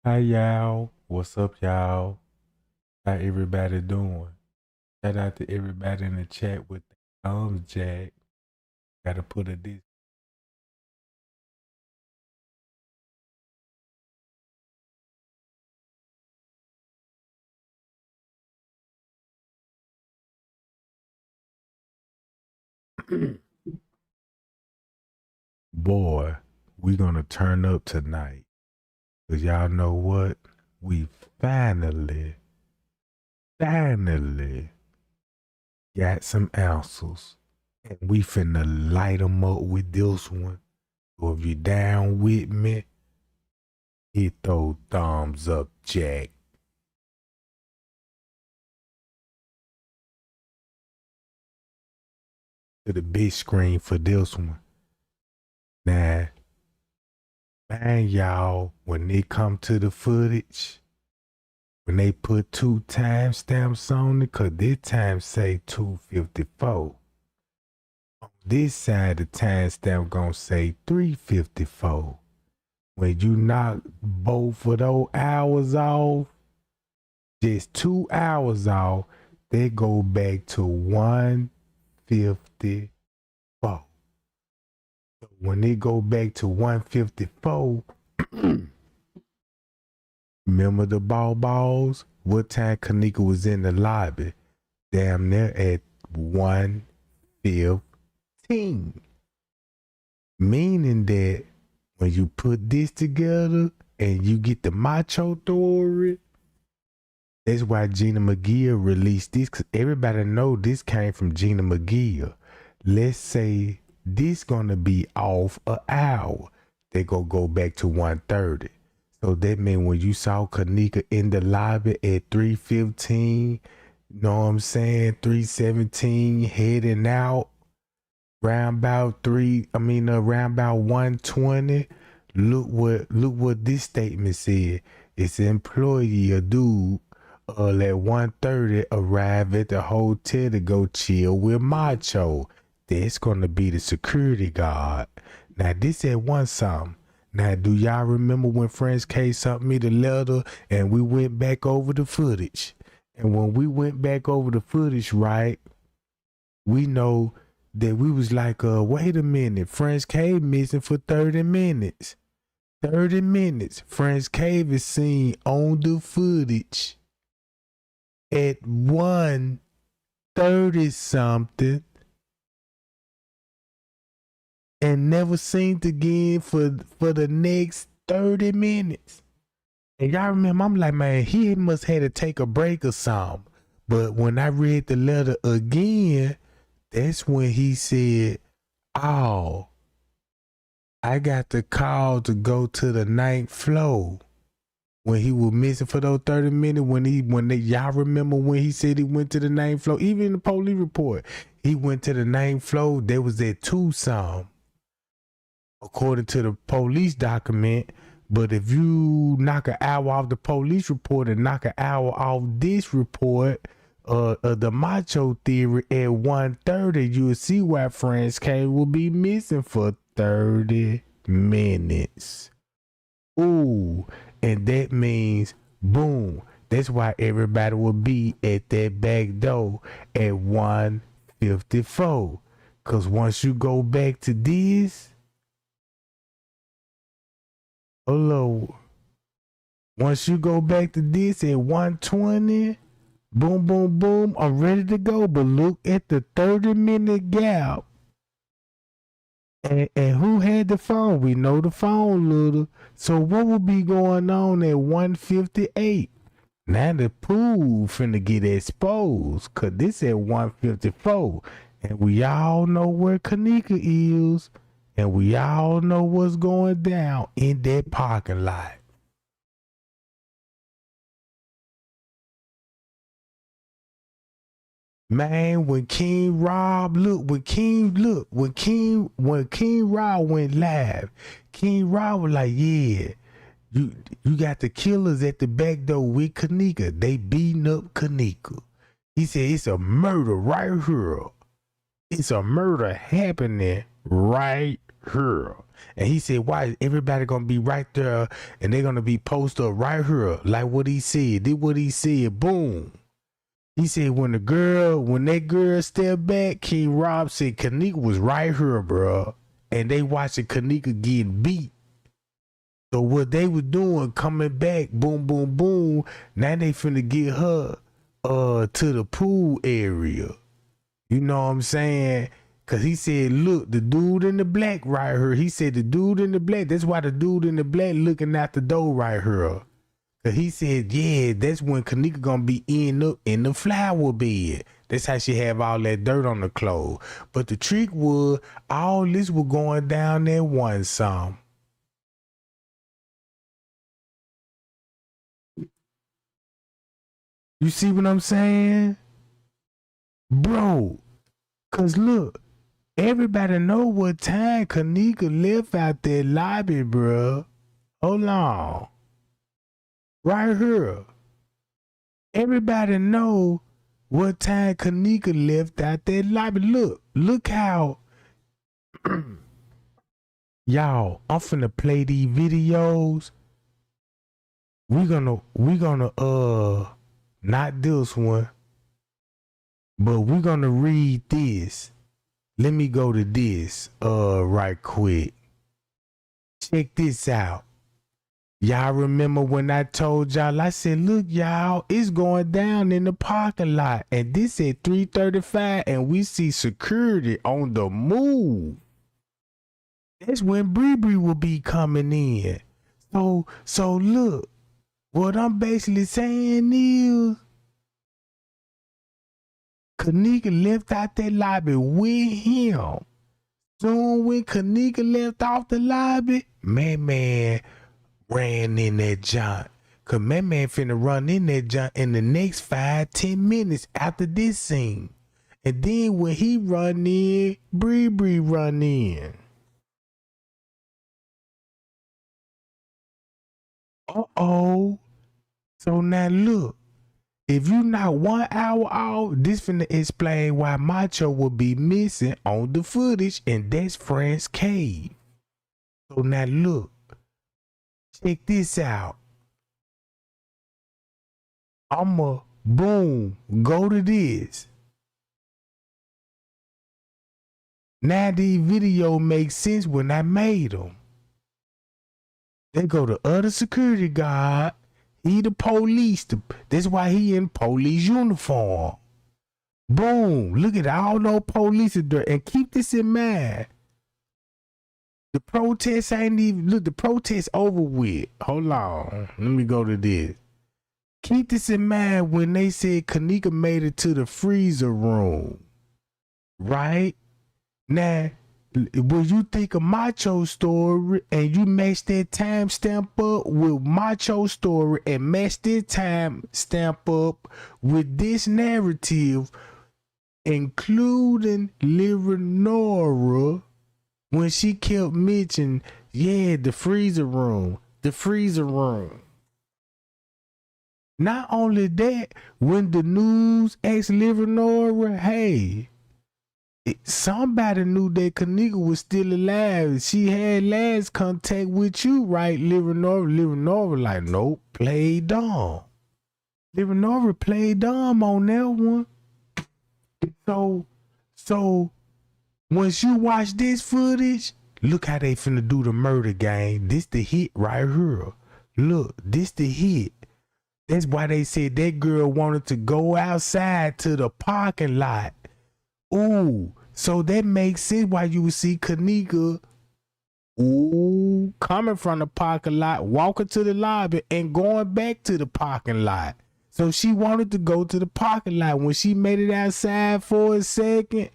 Hi y'all, what's up y'all? How everybody doing? Shout out to everybody in the chat with the thumbs jack. Gotta put a this. Boy, we gonna turn up tonight. Cause y'all know what? We finally got some answers. And we finna light them up with this one. So if you down with me, hit those thumbs up, Jack. To the big screen for this one. Now, man, y'all, when they come to the footage, when they put 2 timestamps on it, cause this time say 254. On this side, the timestamp gonna say 354. When you knock both of those hours off, just 2 hours off, they go back to 154. So when they go back to 154, remember the balls? What time Kenneka was in the lobby? Damn near at 1:15. Meaning that when you put this together and you get the Macho story, that's why Gina McGill released this, because everybody know this came from Gina McGill. Let's say this gonna be off an hour. They go back to 1:30. So that means when you saw Kenneka in the lobby at 3:15, know what I'm saying, 3:17, heading out, round about 1:20. Look what this statement said. It's an employee, a dude, at 1:30 arrive at the hotel to go chill with Macho. That's gonna be the security guard. Now this at one something. Now, do y'all remember when French K sent me the letter and we went back over the footage? And when we went back over the footage, right, we know that we was like, wait a minute, French K missing for 30 minutes. 30 minutes. French Cave is seen on the footage at 1:30 something. And never seen again for the next 30 minutes. And y'all remember, I'm like, man, he must have to take a break or something. But when I read the letter again, that's when he said, oh, I got the call to go to the 9th floor. When he was missing for those 30 minutes, y'all remember when he said he went to the 9th floor, even in the police report, he went to the 9th floor, they was at 2 something. According to the police document. But if you knock an hour off the police report and knock an hour off this report, the Macho theory at 1:30, you'll see why French K will be missing for 30 minutes. Ooh, and that means, boom, that's why everybody will be at that back door at 1:54. Because once you go back to this, hello. Once you go back to this at 1:20, boom, boom, boom, I'm ready to go. But look at the 30-minute gap. And who had the phone? We know the phone, little. So what will be going on at 1:58? Now the pool finna get exposed. Cause this at 1:54. And we all know where Kenneka is. And we all know what's going down in that parking lot. Man, when King Rob when King Rob went live, King Rob was like, yeah, you got the killers at the back door with Kenneka. They beating up Kenneka. He said it's a murder right here. It's a murder happening right here. And he said, why is everybody gonna be right there and they're gonna be posted up right here? Like what he said. Did what he said. Boom. He said when that girl stepped back, King Rob said Kenneka was right here, bro. And they watching Kenneka getting beat. So what they was doing, coming back, boom, boom, boom. Now they finna get her to the pool area. You know what I'm saying? Cause he said, look, the dude in the black right here. He said the dude in the black. That's why the dude in the black looking out the door right here. Cause he said, yeah, that's when Kenneka gonna be in the flower bed. That's how she have all that dirt on the clothes. But the trick was, all this was going down there one some. You see what I'm saying? Bro, cause look, everybody know what time Kenneka left out that lobby, bro. Hold on. Right here. Everybody know what time Kenneka left out that lobby. Look how y'all, I'm finna play these videos. We gonna not this one, but we're gonna read this. Let me go to this right quick. Check this out. Y'all remember when I told y'all, I said, look, y'all, it's going down in the parking lot. And this at 3:35, and we see security on the move. That's when Bree will be coming in. So look, what I'm basically saying is, Kenneka left out that lobby with him. Soon when Kenneka left off the lobby, man ran in that junk. Cause man finna run in that junk in the next 5-10 minutes after this scene. And then when he run in, Bree run in. Uh-oh. So now look, if you not 1 hour off, this finna explain why Macho will be missing on the footage, and that's Frank's cave. So now look, check this out. I'ma boom, go to this. Now the video makes sense when I made them. They go to other security guard. He the police. That's why he in police uniform. Boom. Look at all those police there. And keep this in mind. The protest ain't even, look, the protest over with. Hold on. Let me go to this. Keep this in mind when they said Kenneka made it to the freezer room. Right? Now, when you think of Macho story and you match that time stamp up with Macho story and match this time stamp up with this narrative, including Leonora, when she kept mentioning, yeah, the freezer room. Not only that, when the news asked Leonora, hey, somebody knew that Kenneka was still alive. She had last contact with you, right, Leonora? Leonora like, nope, played dumb. Leonora played dumb on that one. So once you watch this footage, look how they finna do the murder game. This the hit right here. Look, this the hit. That's why they said that girl wanted to go outside to the parking lot. Ooh, so that makes sense why you would see Kenneka, ooh, coming from the parking lot, walking to the lobby and going back to the parking lot. So she wanted to go to the parking lot. When she made it outside for a second,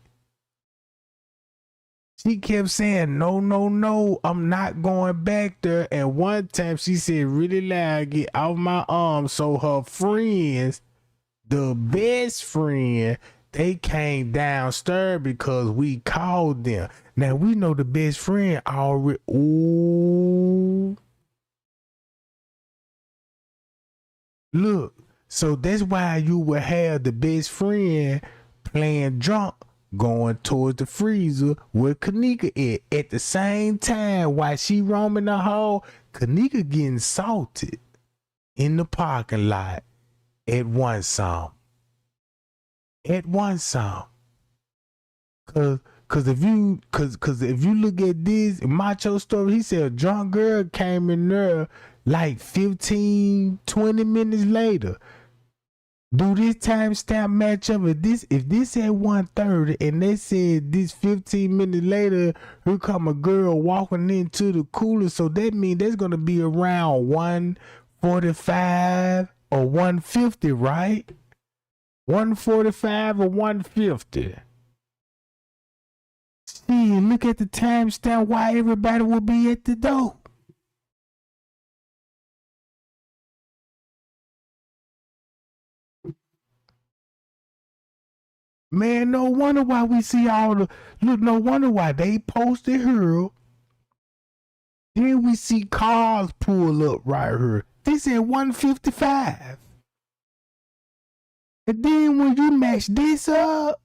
she kept saying, no, I'm not going back there. And one time she said really loud, get off my arm. So her friends, the best friend, they came downstairs because we called them. Now we know the best friend already. Ooh. Look, so that's why you would have the best friend playing drunk going towards the freezer where Kenneka is. At the same time, while she roaming the hall, Kenneka getting salted in the parking lot at one song. At one song. Cause if you look at this Macho story, he said a drunk girl came in there like 15, 20 minutes later. Do this timestamp match up? If this at 1:30 and they said this 15 minutes later, here come a girl walking into the cooler, so that means that's gonna be around 1:45 or 1:50, right? 1:45 or 1:50. See, look at the timestamp why everybody will be at the door. Man, no wonder why we see all the look. No wonder why they posted her. Then we see cars pull up right here. This at 1:55. And then when you match this up,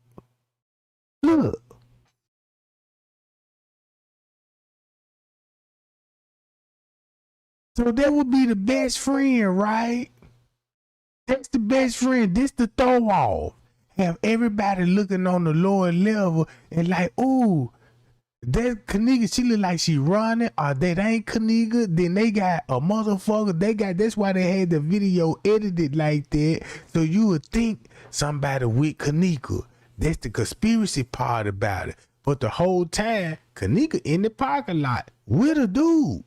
look. So that would be the best friend, right? That's the best friend. This the throw off. Have everybody looking on the lower level and like, ooh, that Kenneka, she look like she running, or that ain't Kenneka. Then they got a motherfucker. That's why they had the video edited like that. So you would think somebody with Kenneka. That's the conspiracy part about it. But the whole time, Kenneka in the parking lot with a dude.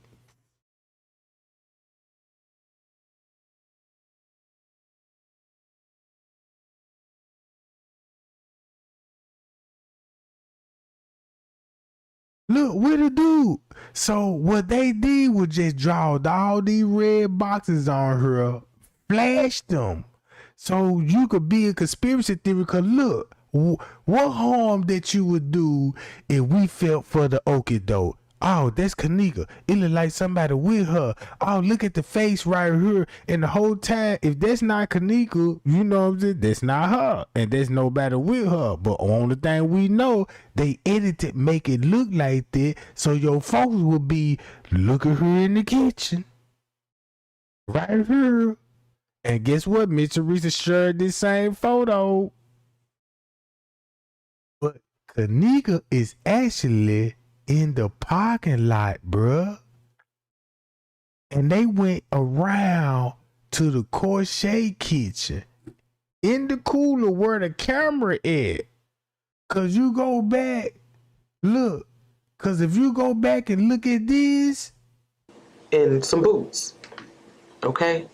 Look, with a dude. So what they did was just draw all these red boxes on her, flash them. So you could be a conspiracy theory, cause look, what harm that you would do if we felt for the okie-doke? Oh, that's Kenneka. It look like somebody with her. Oh, look at the face right here. And the whole time, if that's not Kenneka, you know what I'm saying? That's not her. And there's nobody with her. But on the thing we know, they edited, make it look like that. So your folks will be, look at her in the kitchen. Right here. And guess what? Miss Teresa shared this same photo. But Kenneka is actually in the parking lot, bruh. And they went around to the crochet kitchen in the cooler where the camera is. Cause you go back, look, cause if you go back and look at this. And some boots, okay?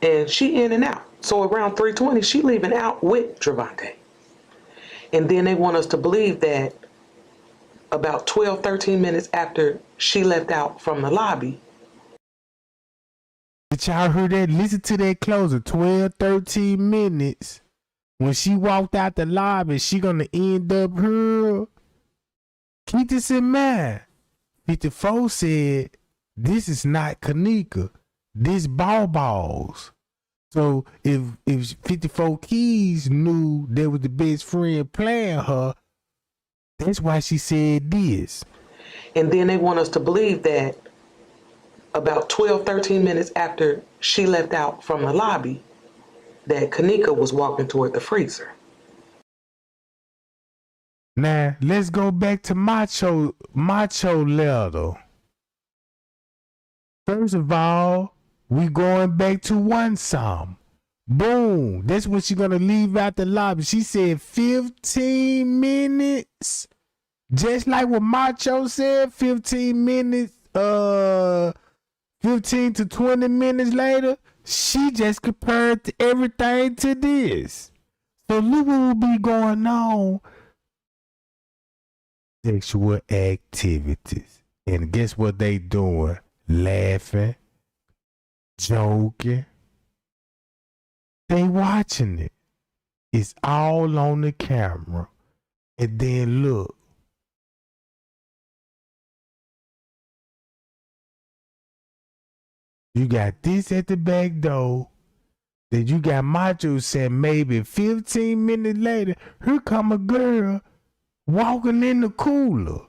And she in and out. So around 3:20, she leaving out with Trevante. And then they want us to believe that about 12, 13 minutes after she left out from the lobby. Did y'all hear that? Listen to that closer. 12, 13 minutes. When she walked out the lobby, she gonna end up here. Keep this in mind. 54 said, this is not Kenneka. This balls. So if 54 Keys knew there was the best friend playing her, that's why she said this. And then they want us to believe that about 12, 13 minutes after she left out from the lobby, that Kenneka was walking toward the freezer. Now, let's go back to Macho letter. First of all, we going back to one song. Boom. That's when she gonna leave out the lobby. She said 15 minutes. Just like what Macho said, 15 minutes, 15 to 20 minutes later, she just compared everything to this. So look what will be going on. Sexual activities. And guess what they doing? Laughing, joking. They watching it. It's all on the camera. And then look. You got this at the back door. Then you got Macho saying maybe 15 minutes later, here come a girl walking in the cooler.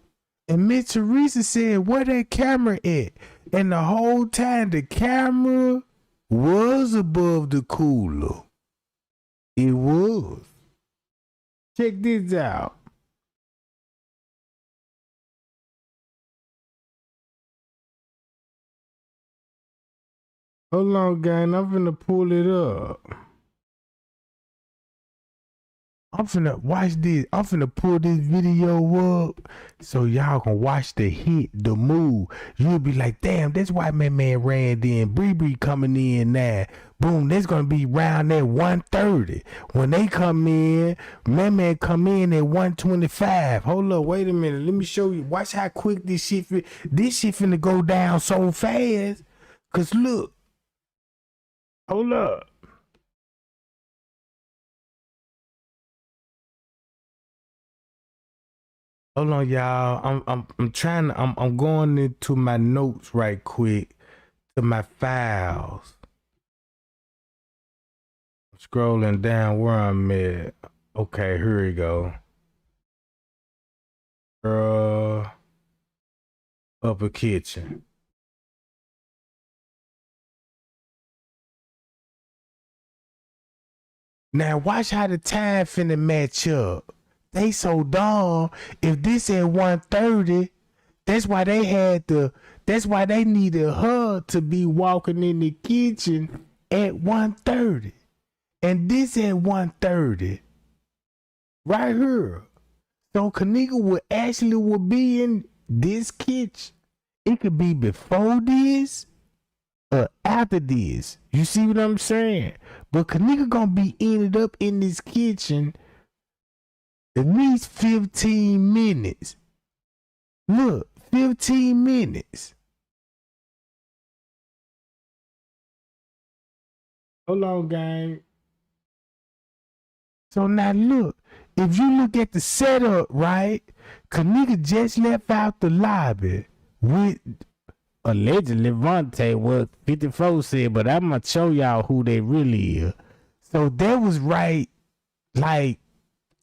And Miss Teresa said, where that camera at? And the whole time the camera was above the cooler. It was. Check this out. Hold on, gang. I'm finna pull it up. I'm finna watch this. I'm finna pull this video up so y'all can watch the hit, the move. You'll be like, damn, that's why my man ran in. Bree coming in now. Boom, that's gonna be round at 1:30. When they come in, my man come in at 1:25. Hold up, wait a minute. Let me show you. Watch how quick this shit finna go down so fast. Cause look. Hold up. Hold on, y'all. I'm going into my notes right quick to my files. I'm scrolling down where I'm at. Okay, here we go. Upper kitchen. Now watch how the time finna match up. They so dumb. If this at 1:30, that's why they needed her to be walking in the kitchen at 1:30. And this at 1:30. Right here. So Kenneka would be in this kitchen. It could be before this or after this. You see what I'm saying? But Kenneka gonna be ended up in this kitchen at least 15 minutes. Look, 15 minutes. Hold on, gang. So now look, if you look at the setup, right? Kenneka just left out the lobby with allegedly Vontae, what 54 said, but I'm gonna show y'all who they really is. So that was right like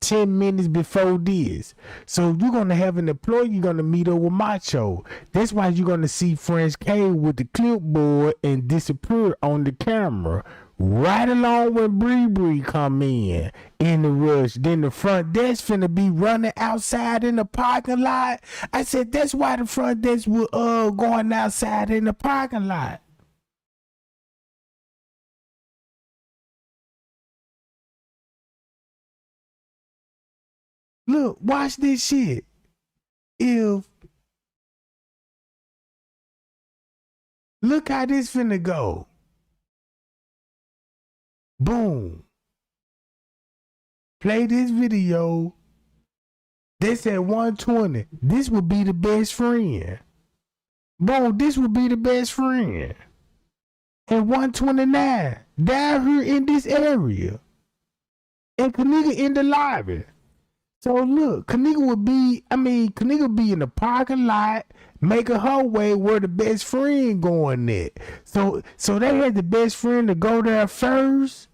10 minutes before this. So you're gonna have an employee, you're gonna meet up with Macho. That's why you're gonna see French K with the clipboard and disappear on the camera. Right along when Bree come in the rush. Then the front desk finna be running outside in the parking lot. I said that's why the front desk was going outside in the parking lot. Look, watch this shit. Look how this finna go. Boom. Play this video. This at 1:20. This would be the best friend. Boom, this would be the best friend. At 1:29. Down here in this area. And Kenneka in the lobby. So look, Kenneka be in the parking lot, making her way where the best friend going at. So they had the best friend to go there first.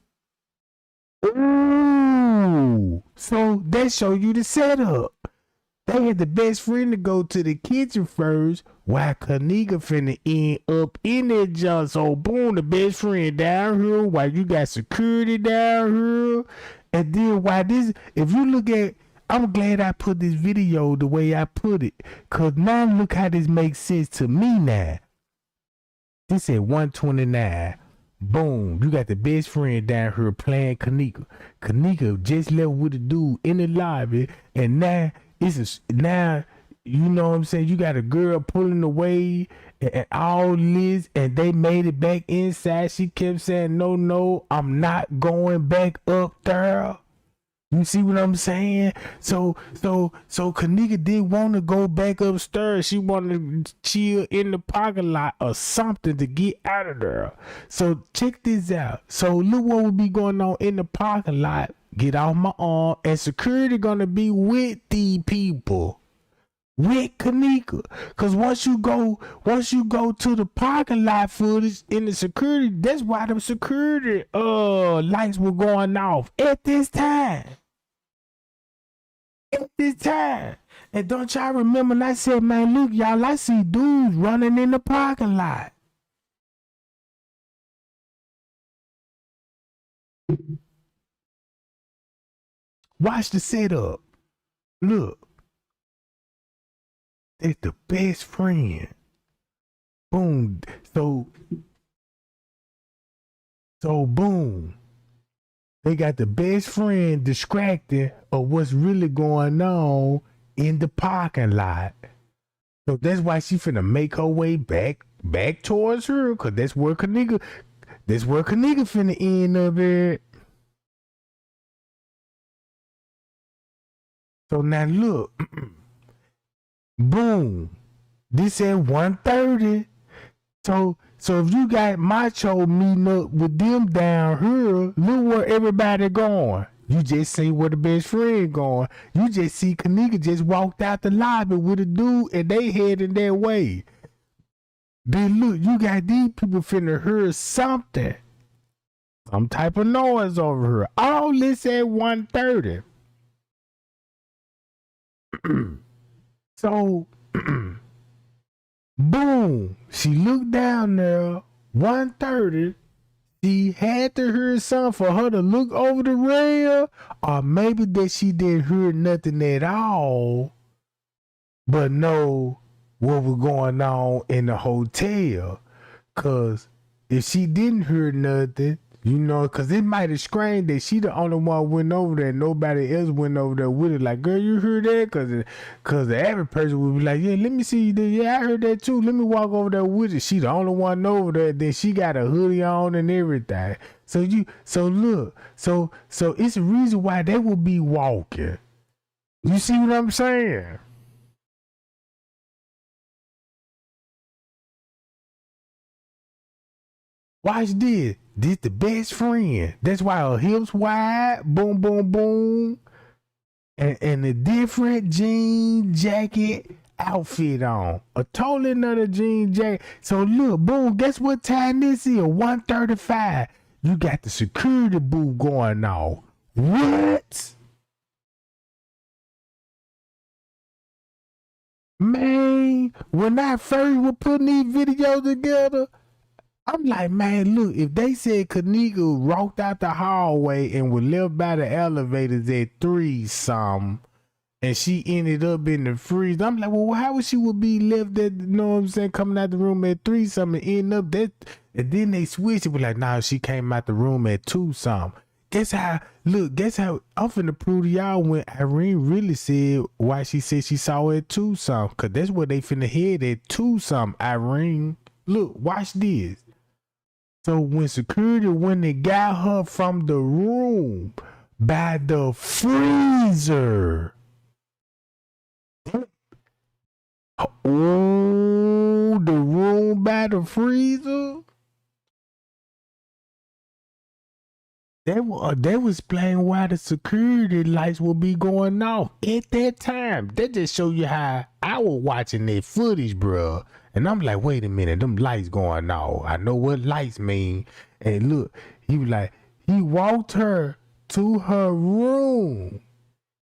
Ooh. So that show you the setup. They had the best friend to go to the kitchen first, while Kenneka finna end up in that junk. So boom, the best friend down here, while you got security down here. And then why this, if you look at, I'm glad I put this video the way I put it. Cause now look how this makes sense to me now. This at 1:29. Boom. You got the best friend down here playing Kenneka. Kenneka just left with the dude in the lobby. And now now you know what I'm saying? You got a girl pulling away and all this, and they made it back inside. She kept saying, no, I'm not going back up there. You see what I'm saying? So Kenneka didn't want to go back upstairs. She wanted to chill in the parking lot or something to get out of there. So check this out. So look what would be going on in the parking lot. Get off my arm, and security gonna be with the people. With Kenneka. Cause once you go to the parking lot footage in the security, that's why the security lights were going off at this time. at this time. And don't y'all remember? And I said, man, look, y'all, I see dudes running in the parking lot. Watch the setup. Look, it's the best friend. Boom. So boom. They got the best friend distracted of what's really going on in the parking lot. So that's why she finna make her way back towards her, cause that's where Kenneka finna end up at. So now look, boom, this at 1:30. So if you got Macho meeting up with them down here, look where everybody going. You just see where the best friend going. You just see Kenneka just walked out the lobby with a dude and they heading that way. Then look, you got these people finna hear something. Some type of noise over here. All this at 1:30. So boom, she looked down there, 1:30. She had to hear something for her to look over the rail, or maybe that she didn't hear nothing at all, but know what was going on in the hotel. Cause if she didn't hear nothing, you know, cause it might have screamed that she the only one went over there, nobody else went over there with it. Like, girl, you heard that? Cause the average person would be like, yeah, let me see. Yeah, I heard that too. Let me walk over there with it. She the only one over there. Then she got a hoodie on and everything. So look, so it's a reason why they would be walking. You see what I'm saying? Watch this. This the best friend. That's why her hips wide. Boom, boom, boom. And a different jean jacket outfit on. A totally another jean jacket. So look, boom, guess what time this is? 1:35. You got the security booth going on. What? Man, when I first was putting these videos together, I'm like, man, look, if they said Kenneka walked out the hallway and was left by the elevators at 3 something, and she ended up in the freeze, I'm like, well, how would she would be left at, you know what I'm saying, coming out the room at 3 something and end up that, and then they switched it, was like, nah, she came out the room at 2 something. Guess how I'm finna prove to y'all when Irene really said why she said she saw it at 2 something, cause that's where they finna head at 2 something, Irene. Look, watch this. So when they got her from the room by the freezer. Oh, the room by the freezer? They was playing why the security lights will be going off at that time. That just show you how I was watching that footage, bro. And I'm like, wait a minute, them lights going off. I know what lights mean. And look, he was like, he walked her to her room.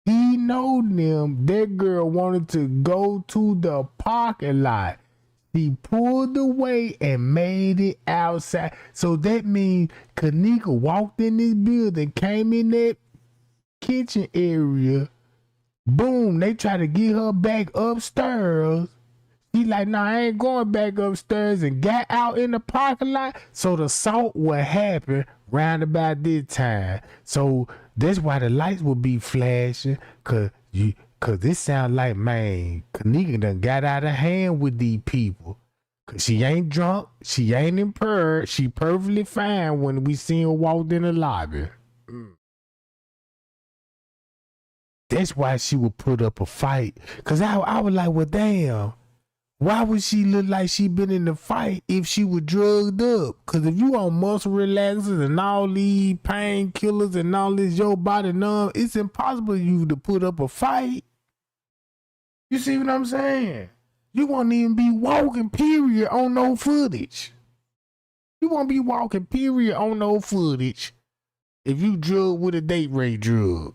He know them. That girl wanted to go to the parking lot. He pulled away and made it outside. So that means Kenneka walked in this building, came in that kitchen area. Boom, they try to get her back upstairs. He like, nah, I ain't going back upstairs, and got out in the parking lot. So the assault would happen round about this time. So that's why the lights would be flashing, cause this sound like, man, Kenneka done got out of hand with these people. Cause she ain't drunk, she ain't impaired, she perfectly fine when we seen her walk in the lobby. That's why she would put up a fight. Cause I was like, well, damn. Why would she look like she been in the fight if she was drugged up? Cause if you on muscle relaxers and all these painkillers and all this your body numb, it's impossible you to put up a fight. You see what I'm saying? You won't even be walking, period, on no footage. You won't be walking, period, on no footage if you drug with a date rape drug.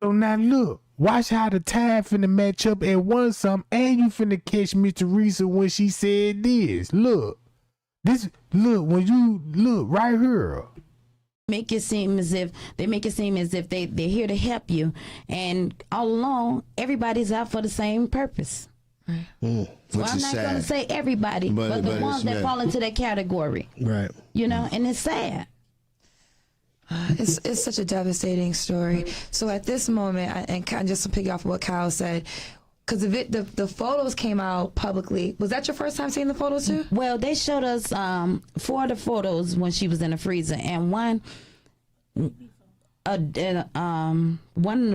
So now look, watch how the time finna match up at one something, and you finna catch Miss Teresa when she said this. Look, when you look right here. Make it seem as if they're here to help you, and all along everybody's out for the same purpose. Which So I'm is not sad. gonna say everybody, but the ones that fall into that category. Right. You know, and it's sad. It's such a devastating story. So at this moment, and kind of just to pick off what Kyle said, because the photos came out publicly. Was that your first time seeing the photos too? Well, they showed us 4 of the photos when she was in the freezer, and one of the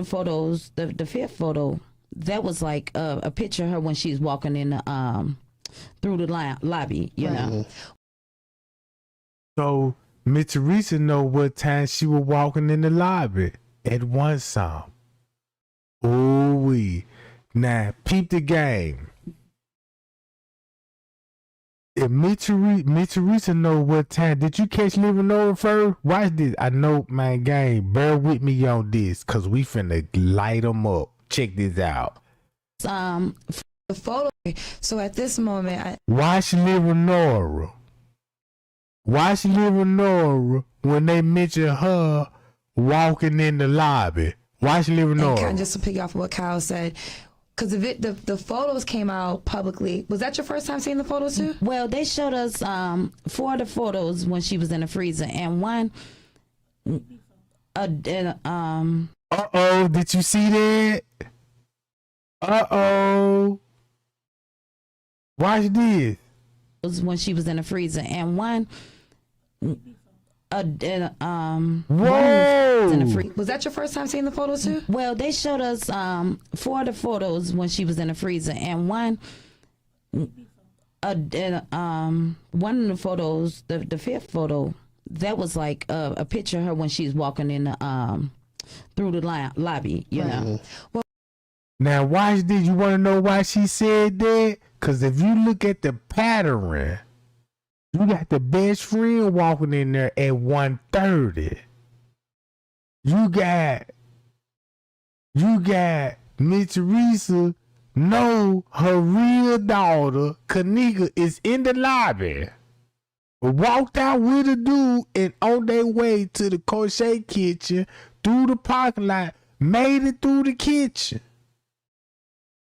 photos, the 5th photo, that was like a picture of her when she's walking in the through the lobby. You know. So Miss Teresa know what time she was walking in the lobby at one song. Ooh wee. Now peep the game. If Miss Teresa know what time, did you catch Living Over first? Watch this. I know my game. Bear with me on this, cause we finna light them up. Check this out. The photo. So at this moment, Watch Living Watch Living when they mention her walking in the lobby. Watch Living and kind of just to pick off what Kyle said, because the photos came out publicly. Was that your first time seeing the photos too? Well, they showed us 4 of the photos when she was in the freezer, and one Uh-oh, did you see that? Uh-oh. Watch this. was when she was in the freezer, and one Whoa. in the freezer. Was that your first time seeing the photos too? Well, they showed us 4 of the photos when she was in the freezer, and one of the photos, the 5th photo, that was like a picture of her when she's walking in the through the lobby. You know. Now watch this. You want to know why she said that? Because if you look at the pattern, you got the best friend walking in there at 1:30. You got Miss Teresa know her real daughter, Kenneka, is in the lobby. Walked out with a dude and on their way to the crochet kitchen through the parking lot, made it through the kitchen.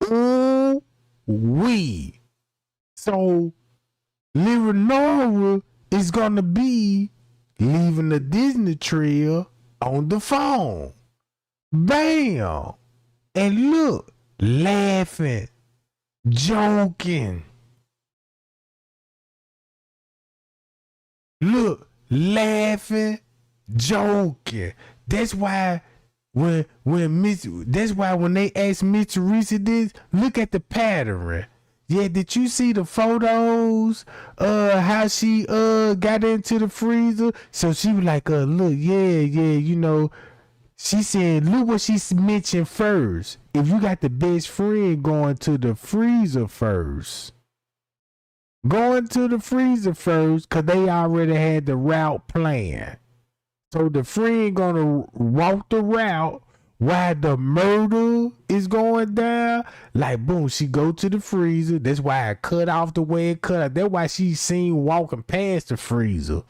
Ooh wee. So Leonora is gonna be leaving the Disney trail on the phone. Bam. And look, laughing, joking. Look, laughing, joking. That's why when they asked Miss Teresa this, look at the pattern. Yeah, did you see the photos? How she got into the freezer? So she was like, look, yeah, you know. She said, look what she mentioned first. If you got the best friend going to the freezer first. Going to the freezer first, because they already had the route planned. So the friend gonna walk the route while the murder is going down. Like, boom, she go to the freezer. That's why I cut off the way it cut off. That's why she seen walking past the freezer.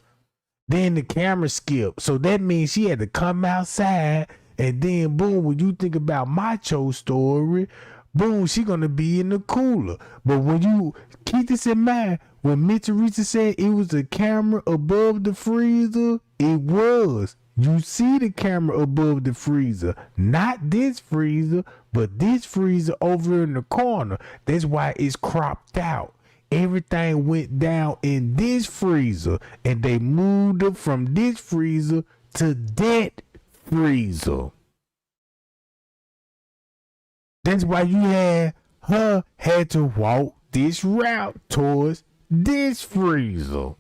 Then the camera skipped. So that means she had to come outside. And then, boom, when you think about Macho's story, boom, she gonna be in the cooler. But when you keep this in mind, when Miss Teresa said it was a camera above the freezer, it was. You see the camera above the freezer. Not this freezer, but this freezer over in the corner. That's why it's cropped out. Everything went down in this freezer, and they moved it from this freezer to that freezer. That's why you had to walk this route towards this freezer.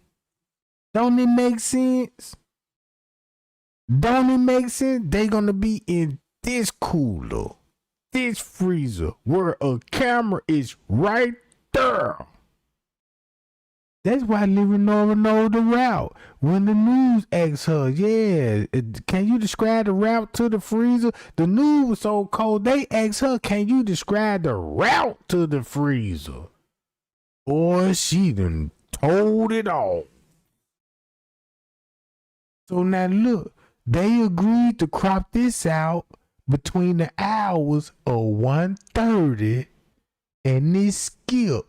Don't it make sense? Don't it make sense? They gonna be in this cooler, this freezer, where a camera is right there. That's why Leonora know the route. When the news asks her, can you describe the route to the freezer? The news was so cold, they asked her, can you describe the route to the freezer? Boy, she done told it all. So now look, they agreed to crop this out between the hours of 1:30 and this skip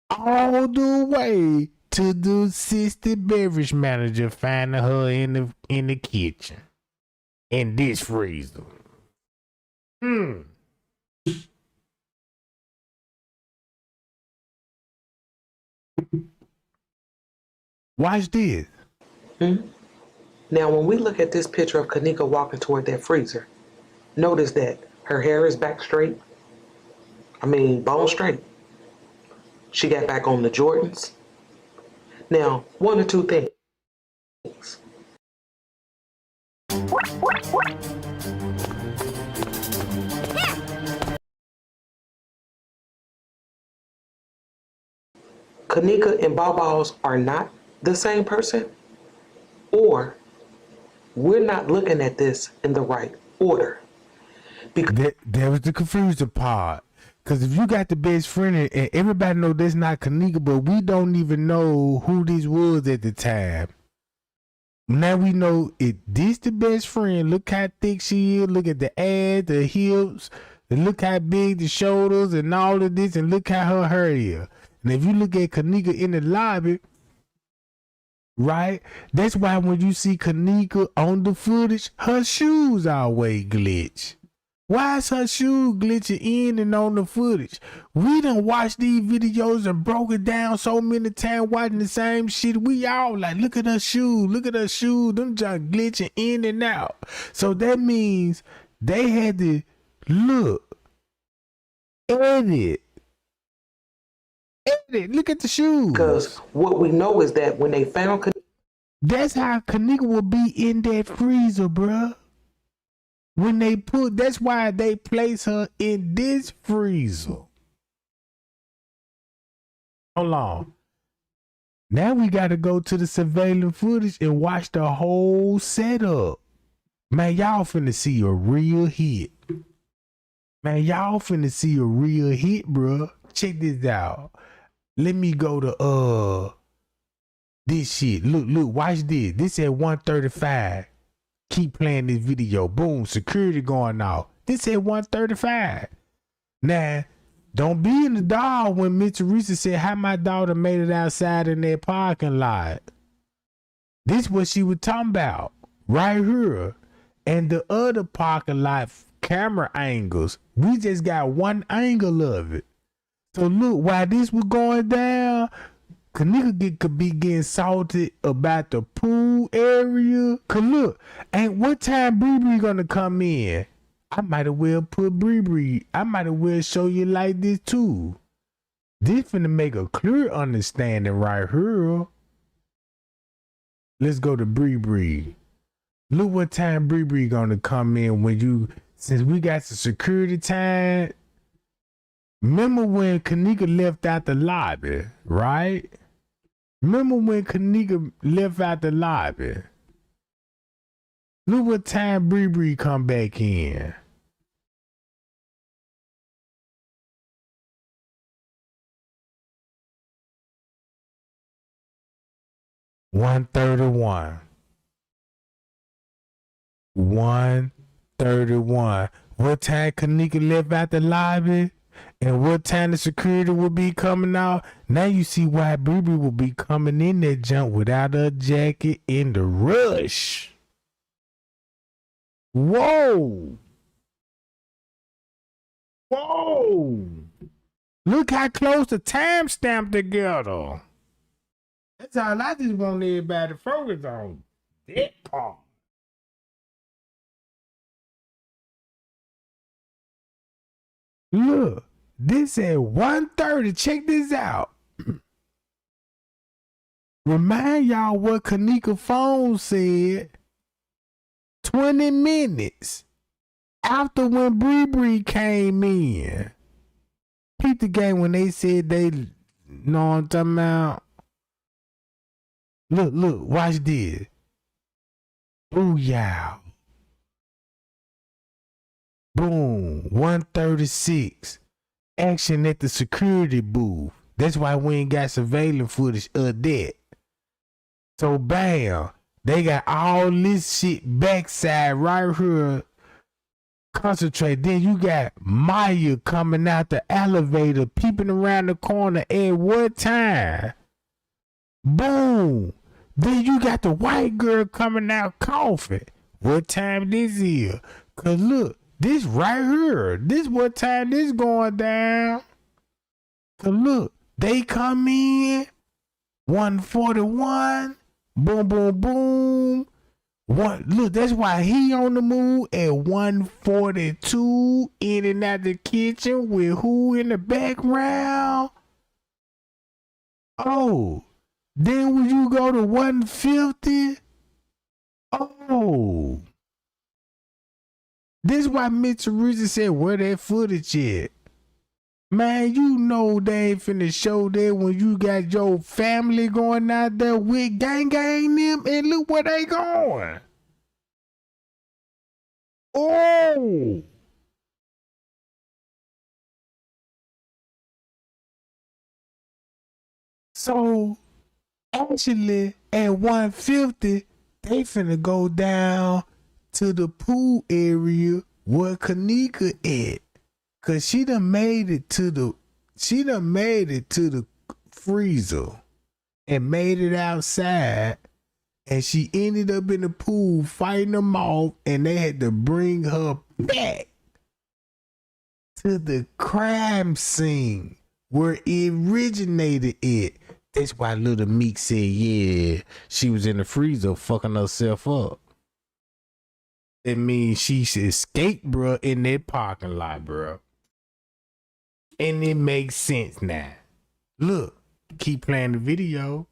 all the way to the assistant beverage manager finding her in the kitchen in this freezer. Watch this. Now, when we look at this picture of Kenneka walking toward that freezer, notice that her hair is back straight. I mean, bone straight. She got back on the Jordans. Now, one or two things. Kenneka and Bawbaws are not the same person, or we're not looking at this in the right order. Because there was the confusing part. Because if you got the best friend and everybody know that's not Kenneka, but we don't even know who this was at the time. Now we know this the best friend. Look how thick she is. Look at the ass, the hips, and look how big the shoulders and all of this, and look how her hair is. And if you look at Kenneka in the lobby, right, that's why when you see Kenneka on the footage, her shoes always glitch. Why is her shoe glitching in and on the footage? We done watched these videos and broke it down so many times watching the same shit. We all like, look at her shoe, them just glitching in and out. So that means they had to edit, look at the shoes. Because what we know is that when they found Kenneka, that's how Kenneka will be in that freezer, bruh. When they that's why they place her in this freezer. Hold on. Now we got to go to the surveillance footage and watch the whole setup. Man, y'all finna see a real hit. Bruh. Check this out. Let me go to this shit. Look, watch this. This at 1:35. Keep playing this video. Boom, security going off. This at 1:35. Now, don't be in the dog when Miss Teresa said how my daughter made it outside in that parking lot. This what she was talking about right here. And the other parking lot camera angles, we just got one angle of it. So look, while this was going down, Kenneka could be getting salted about the pool area. Cause look, ain't what time Bree gonna come in? I might have well put Bree. I might have well show you like this too. This finna make a clear understanding right here. Let's go to Bree. Look what time Bree gonna come in since we got the security time. Remember when Kenneka left out the lobby, right? Remember when Kenneka left out the lobby? Look what time Bree come back in. $1:31. $1:31. What time Kenneka left out the lobby? And what time the security will be coming out? Now you see why Bree will be coming in that jump without a jacket in the rush. Whoa. Look how close the timestamp together. That's all I just want everybody to focus on. That part. Look, this at 1:30. Check this out. Remind y'all what Kenneka phone said 20 minutes after when Bree came in. Peep the game when they said they know what I'm talking about. Look, watch this. Booyah. Boom. 136. Action at the security booth. That's why we ain't got surveillance footage of that. So bam. They got all this shit backside right here. Concentrate. Then you got Maya coming out the elevator, peeping around the corner at what time? Boom. Then you got the white girl coming out coughing. What time this is? Cause look, this right here. This what time this going down. Cause look, they come in 141. Boom, boom, boom. Look, that's why he on the move at 142, in and out the kitchen with who in the background. Oh, then when you go to 150, oh, this why Mr. Rizzi said where that footage at. Man, you know they ain't finna show that when you got your family going out there with gang them, and look where they going. Oh. So, actually, at 150, they finna go down to the pool area where Kenneka at. Cause she done made it to the freezer and made it outside, and she ended up in the pool fighting them off, and they had to bring her back to the crime scene where it originated it. That's why Little Meek said, yeah, she was in the freezer fucking herself up. It means she escaped, bruh, in that parking lot, bruh. And it makes sense now. Look, keep playing the video.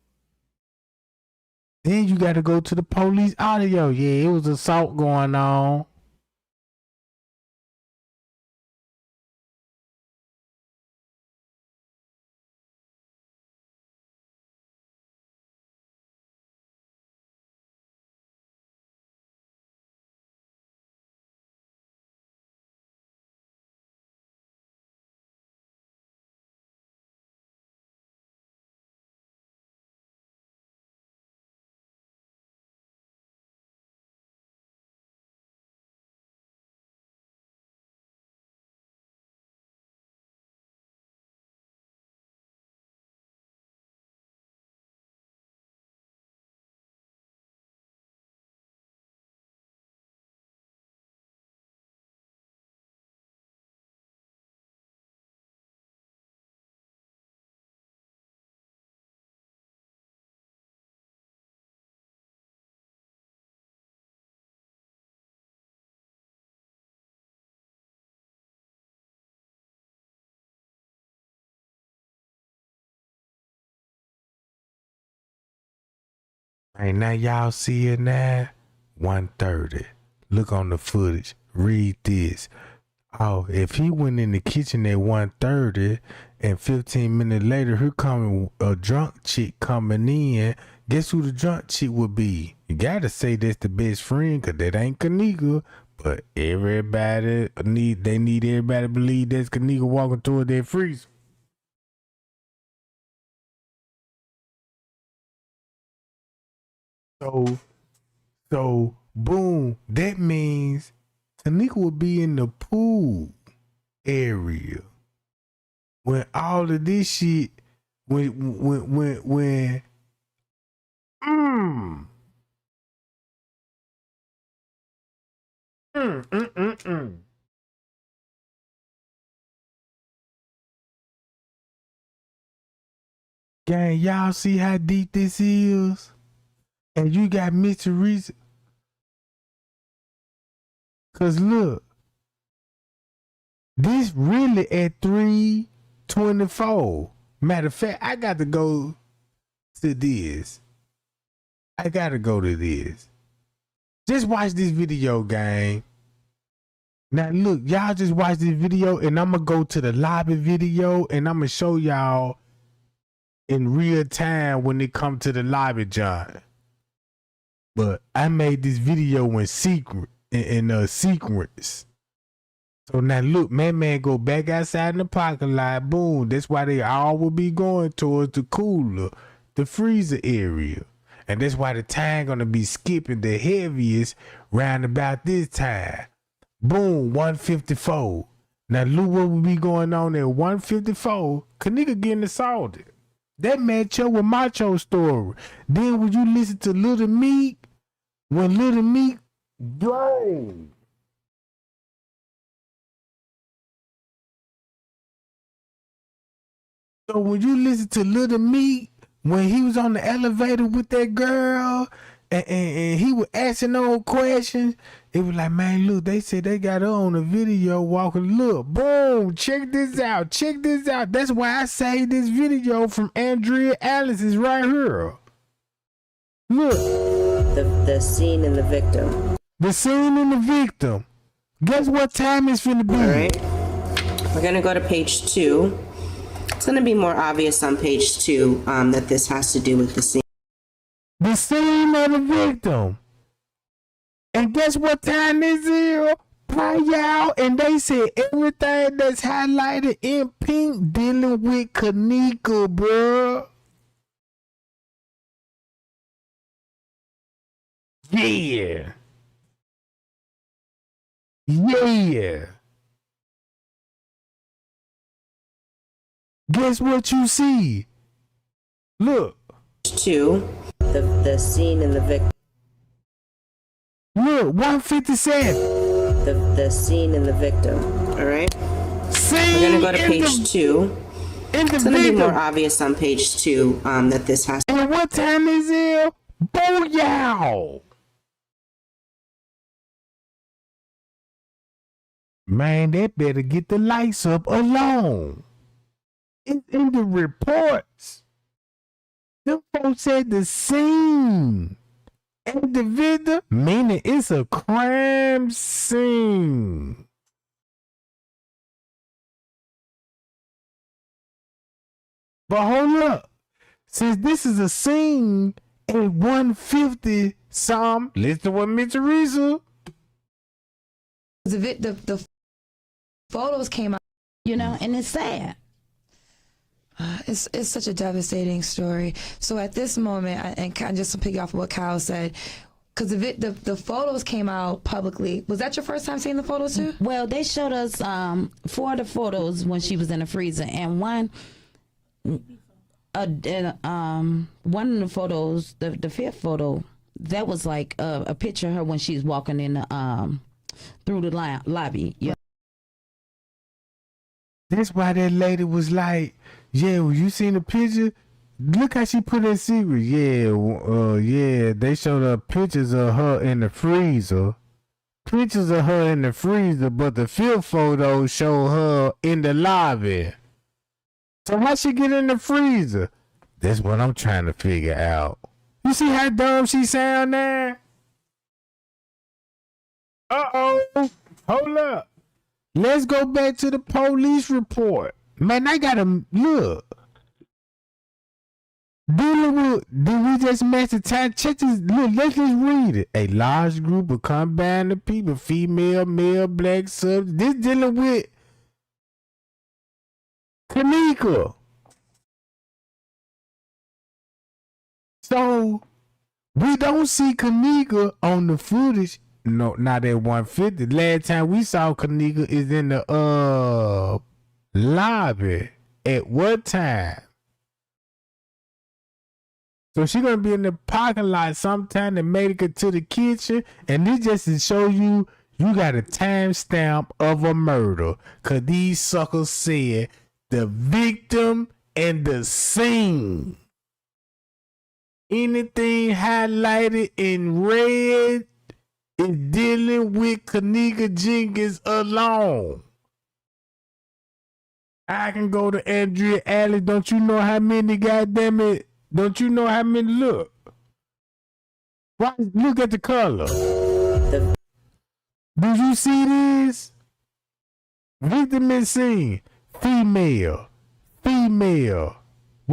Then you got to go to the police audio. Yeah, it was assault going on. Hey, now y'all see it now? 1:30. Look on the footage. Read this. Oh, if he went in the kitchen at 1:30 and 15 minutes later, here coming a drunk chick coming in, guess who the drunk chick would be? You gotta say that's the best friend, cause that ain't Kenneka. But everybody they need everybody to believe that's Kenneka walking toward their freezer. So boom, that means Kenneka would be in the pool area when all of this shit when Gang, y'all see how deep this is? And you got Mr. Reese. Cause look, this really at 3:24. Matter of fact, I got to go to this. I gotta go to this. Just watch this video, gang. Now look, y'all just watch this video, and I'm gonna go to the lobby video, and I'm gonna show y'all in real time when it come to the lobby, John. But I made this video in secret, in sequence. So now look, man go back outside in the parking lot, boom. That's why they all will be going towards the cooler, the freezer area. And that's why the time gonna be skipping the heaviest round about this time. Boom, 154. Now look what will be going on at 154. Kenneka getting assaulted. That Macho with Macho story. Then when you listen to Little Meek, when Little Meek, dang. So when you listen to Little Meek, when he was on the elevator with that girl and he was asking those questions, it was like, man, look, they said they got her on the video walking. Look, boom, check this out, check this out. That's why I saved this video from Andrea Alice is right here. Look. The scene and the victim. The scene and the victim. Guess what time it's finna be? All right. We're gonna go to page 2. It's going to be more obvious on page 2 that this has to do with the scene. The scene of the victim. And guess what time this is? Y'all, and they said everything that's highlighted in pink dealing with Kenneka, bro. Yeah. Yeah. Guess what you see? Look. 2, the scene and the victim. Look, 157. The scene and the victim. All right. Scene. We're gonna go to page 2. It's gonna be more obvious on page 2 that this has. And what time is it? Booyah! Man, they better get the lights up alone. It's in the reports. Them folks said the scene and the victim, meaning it's a crime scene. But hold up. Since this is a scene at 150 some, listen to what Miss Teresa. The photos came out. You know, and it's sad. It's such a devastating story. So at this moment, and kind of just to pick off what Kyle said, because the photos came out publicly. Was that your first time seeing the photos too? Well, they showed us 4 of the photos when she was in the freezer, and one of the photos, the 5th photo, that was like a picture of her when she's walking in the through the lobby. Yeah. That's why that lady was like, yeah, well, you seen the picture? Look how she put in secret. Yeah, they showed her pictures of her in the freezer. Pictures of her in the freezer, but the 5th photo show her in the lobby. So how she get in the freezer? That's what I'm trying to figure out. You see how dumb she sound now? Uh-oh. Hold up. Let's go back to the police report. Man, I gotta look. Did we just match the time? Check this. Look, let's just read it. A large group of combined people, female, male, black, sub. This dealing with Kenneka. So we don't see Kenneka on the footage. No, not at 150. Last time we saw Kenneka is in the lobby. At what time? So she gonna be in the parking lot sometime to make it to the kitchen, and this just to show you got a timestamp of a murder. Cause these suckers said the victim and the scene. Anything highlighted in red is dealing with Kenneka Jenkins alone. I can go to Andrea Alice. Don't you know how many, goddamn it? Don't you know how many? Look. Look at the color. Do you see this? Victim and scene. Female.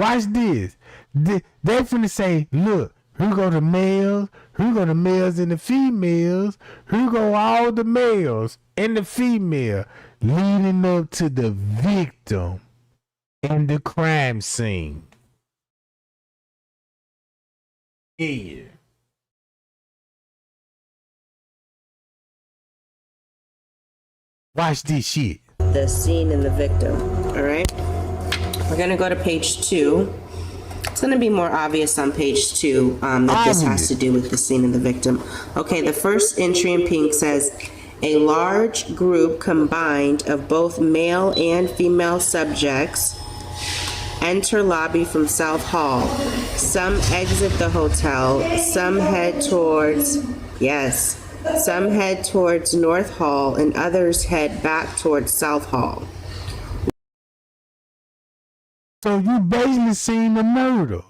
Watch this. They finna say, look, here go the males, here go the males and the females, here go all the males and the female leading up to the victim and the crime scene. Yeah. Watch this shit. The scene and the victim. All right. We're going to go to page 2. It's going to be more obvious on page 2 that this has to do with the scene and the victim. Okay, the first entry in pink says, a large group combined of both male and female subjects enter lobby from South Hall. Some exit the hotel. Some head towards North Hall, and others head back towards South Hall. So you basically seen the murder.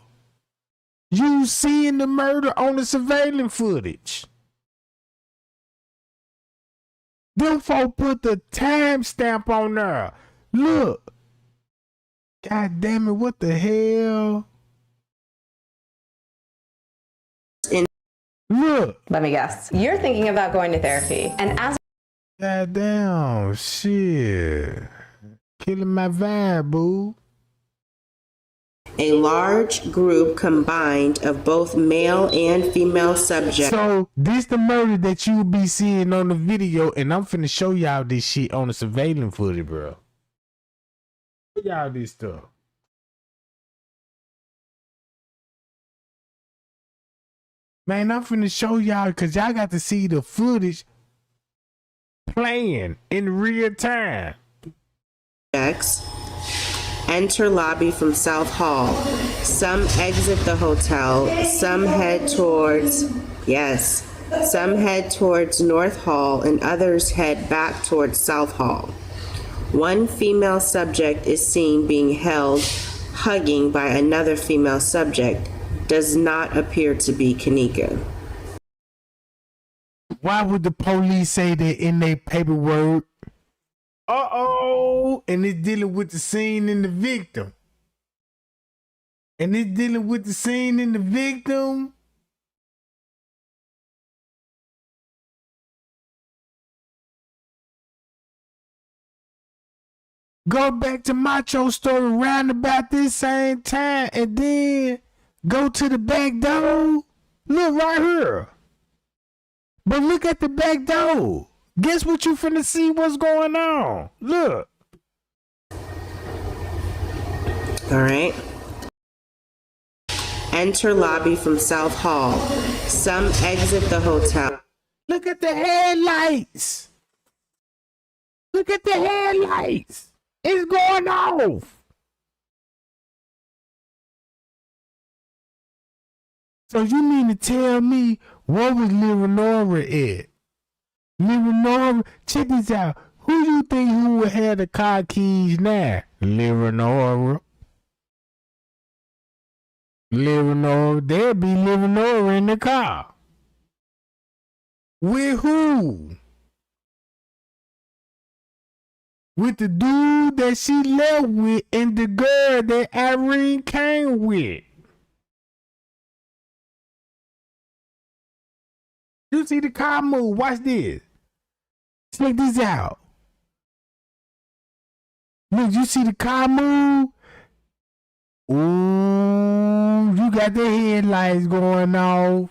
You seen the murder on the surveillance footage. Them folk put the timestamp on there. Look. God damn it, what the hell? Look. Let me guess. You're thinking about going to therapy. And as God damn, shit. Killing my vibe, boo. A large group combined of both male and female subjects. So, this the murder that you be seeing on the video, and I'm finna show y'all this shit on the surveillance footage, bro. Show y'all this stuff. Man, I'm finna show y'all because y'all got to see the footage playing in real time. Enter lobby from South Hall. Some exit the hotel. Some head towards North Hall, and others head back towards South Hall. One female subject is seen being held, hugging by another female subject. Does not appear to be Kenneka. Why would the police say that in their paperwork? Uh-oh, and it's dealing with the scene and the victim. And it's dealing with the scene and the victim. Go back to Macho story round about this same time and then go to the back door. Look right here. But look at the back door. Guess what you finna see what's going on? Look. All right. Enter lobby from South Hall. Some exit the hotel. Look at the headlights. Look at the headlights. It's going off. So you mean to tell me what was Leonora at? Leonora, check this out. Who you think who would have the car keys now? Leonora. Leonora, there'd be Leonora in the car. With who? With the dude that she left with and the girl that Irene came with. You see the car move. Watch this. Check this out. Look, you see the car move? Ooh, you got the headlights going off.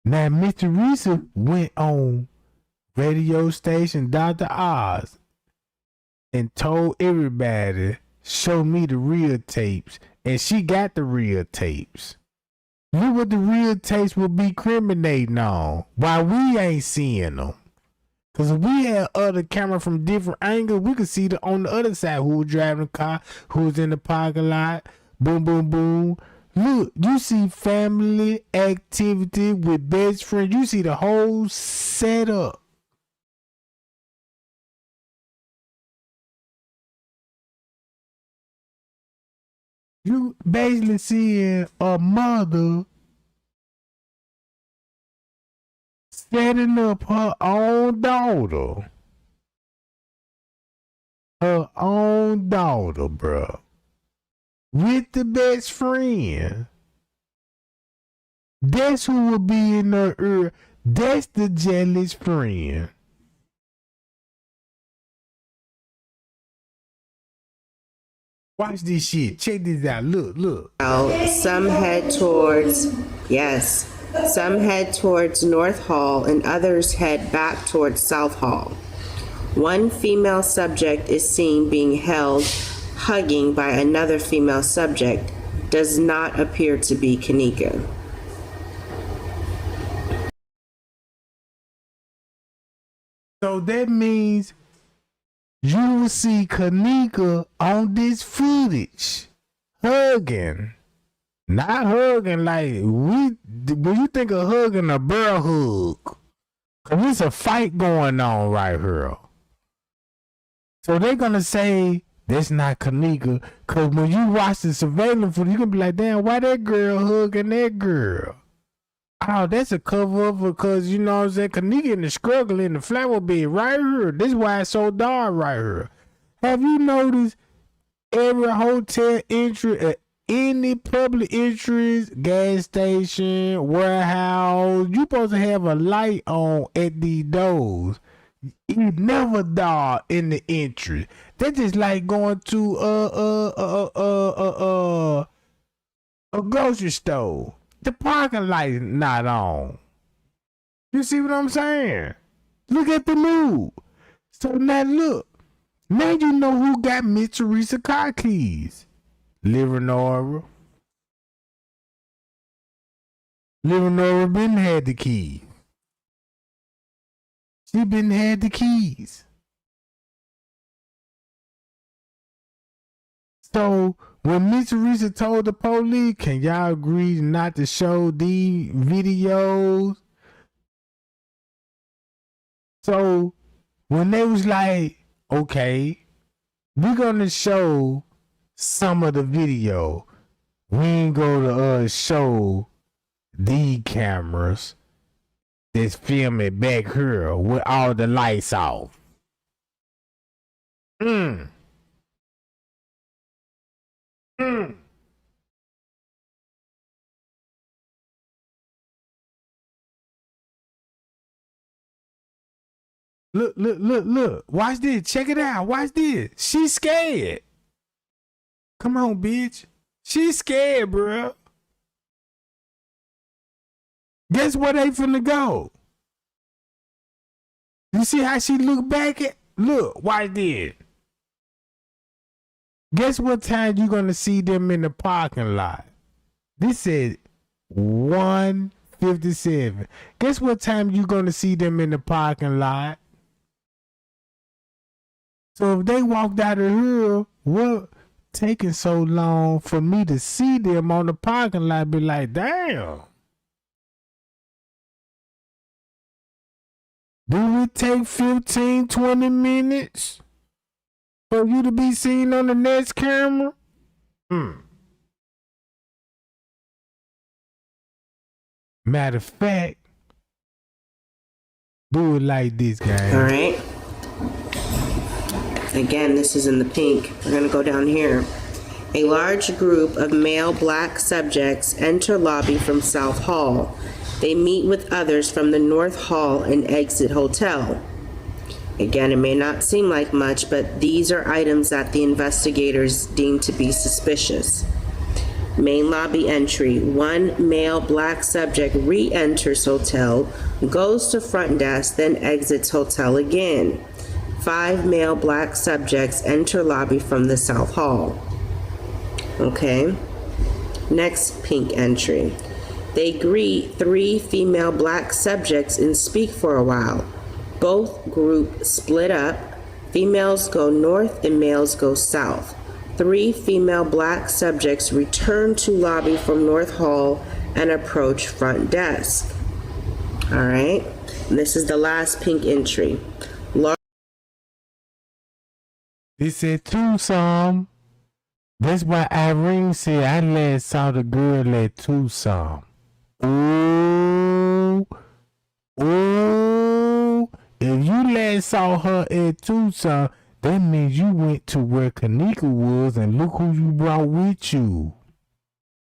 Now, Mr. Risa went on radio station Dr. Oz and told everybody, show me the real tapes. And she got the real tapes. Look what the real tapes will be criminating on. Why we ain't seeing them. Because if we had other camera from different angles, we could see on the other side who was driving the car, who was in the parking lot. Boom, boom, boom. Look, you see family activity with best friends. You see the whole setup. You basically seeing a mother setting up her own daughter her own daughter, bro, with the best friend. That's who will be in her ear. That's the jealous friend. Watch this shit. Check this out. Look. Some head towards, yes, some head towards North Hall and others head back towards South Hall. One female subject is seen being held, hugging by another female subject. Does not appear to be Kenneka. So that means you will see Kenneka on this footage hugging. Not hugging like when you think of hugging, a bear hug. Cause there's a fight going on right here. So they're gonna say that's not Kenneka. Cause when you watch the surveillance footage, you're gonna be like, damn, why that girl hugging that girl? Oh, that's a cover up because, you know what I'm saying, Kenneka in the struggle in the flower bed right here. This is why it's so dark right here. Have you noticed every hotel entry, any public entries, gas station, warehouse, you supposed to have a light on at these doors. You never dark in the entry. That's just like going to a grocery store. The parking light is not on. You see what I'm saying? Look at the mood. So now look. Now you know who got Miss Teresa car keys. Leonora. Leonora been had the keys. She been had the keys. So when Miss Teresa told the police, can y'all agree not to show these videos? So when they was like, okay, we're gonna show some of the video, we ain't gonna show these cameras that's filming back here with all the lights off. Look. Watch this. Check it out. Watch this. She's scared. Come on, bitch. She's scared, bro. Guess where they finna go? You see how she look back at? Look, watch this. Guess what time you gonna see them in the parking lot? This said 1:57. Guess what time you gonna see them in the parking lot? So if they walked out of here, what taking so long for me to see them on the parking lot? Be like, damn. Do it take 15, 20 minutes for you to be seen on the next camera? Matter of fact, do it like this, guys. All right. Again, this is in the pink. We're going to go down here. A large group of male black subjects enter lobby from South Hall. They meet with others from the North Hall and exit hotel. Again, it may not seem like much, but these are items that the investigators deem to be suspicious. Main lobby entry. One male black subject re-enters hotel, goes to front desk, then exits hotel again. 5 male black subjects enter lobby from the South Hall. Okay. Next pink entry. They greet 3 female black subjects and speak for a while. Both groups split up. Females go north and males go south. 3 female black subjects return to lobby from North Hall and approach front desk. All right. And this is the last pink entry. They said Tucson. That's why Irene said I last saw the girl at Tucson. Ooh. If you last saw her at Tucson, That means you went to where Kenneka was and look who you brought with you.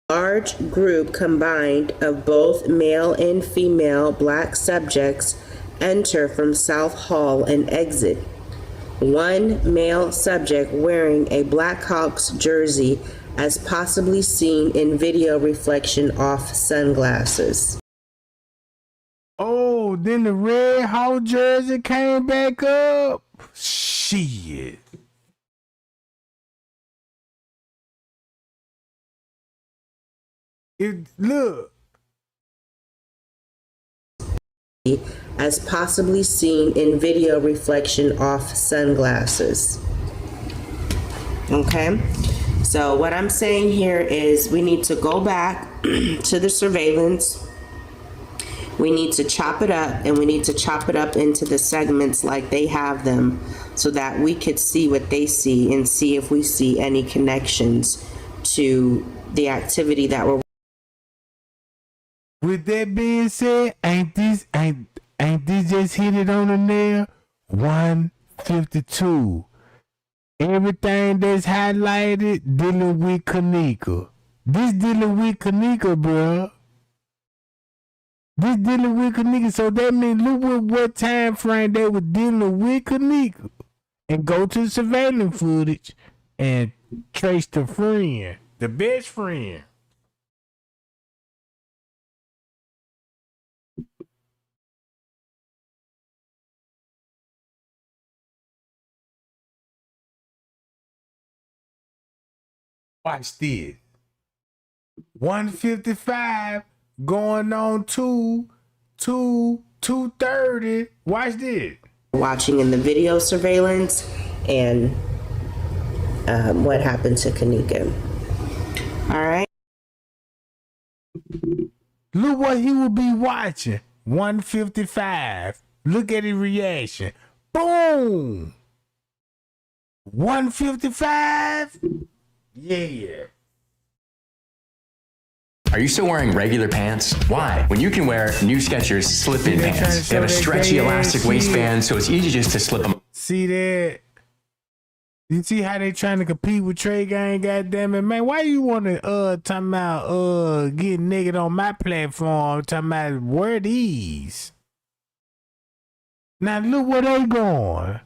Large group combined of both male and female black subjects enter from South Hall and exit. One male subject wearing a Blackhawks jersey as possibly seen in video reflection off sunglasses. Oh, then the Red Hawk jersey came back up. Shit. Look. As possibly seen in video reflection off sunglasses. Okay, so what I'm saying here is we need to go back to the surveillance. We need to chop it up, and we need to chop it up into the segments like they have them so that we could see what they see and see if we see any connections to the activity that we're. With that being said, ain't this just hit it on the nail? 152. Everything that's highlighted dealing with Kenneka. This dealing with Kenneka, bruh. This dealing with Kenneka. So that means look what time frame they were dealing with Kenneka. And go to the surveillance footage and trace the friend, the best friend. Watch this. 155 going on 230. Watch this. Watching in the video surveillance and what happened to Kenneka. All right. Look what he will be watching. 155. Look at his reaction. Boom. 155. Yeah. Are you still wearing regular pants? Why? When you can wear new Skechers slip-in pants. They have a stretchy elastic waistband, so it's easy just to slip them. See that? You see how they trying to compete with Trey Gang? Goddamn it, man! Why you want to talking about get naked on my platform? Talking about wear these. Now look where they going.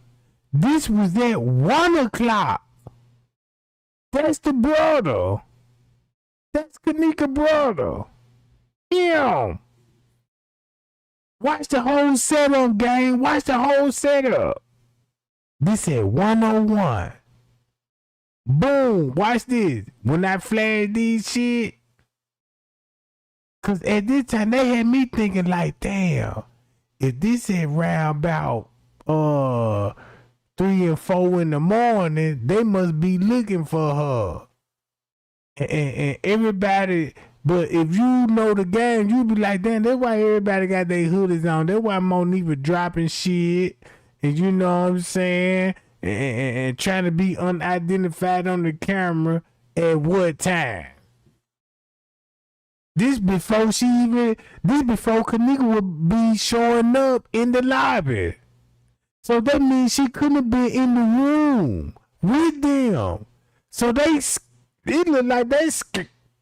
This was at 1 o'clock. That's the brother. That's Kenneka brother. Him. Watch the whole setup, gang. Watch the whole setup. This at 101. Boom. Watch this. When I flash these shit. Cause at this time they had me thinking like, damn, if this at round about 3 and 4 in the morning, they must be looking for her. And everybody, but if you know the game, you be like, damn, that's why everybody got their hoodies on. That's why Monique was dropping shit. And you know what I'm saying? And trying to be unidentified on the camera at what time? This before Kenneka would be showing up in the lobby. So that means she couldn't have been in the room with them. So it looked like they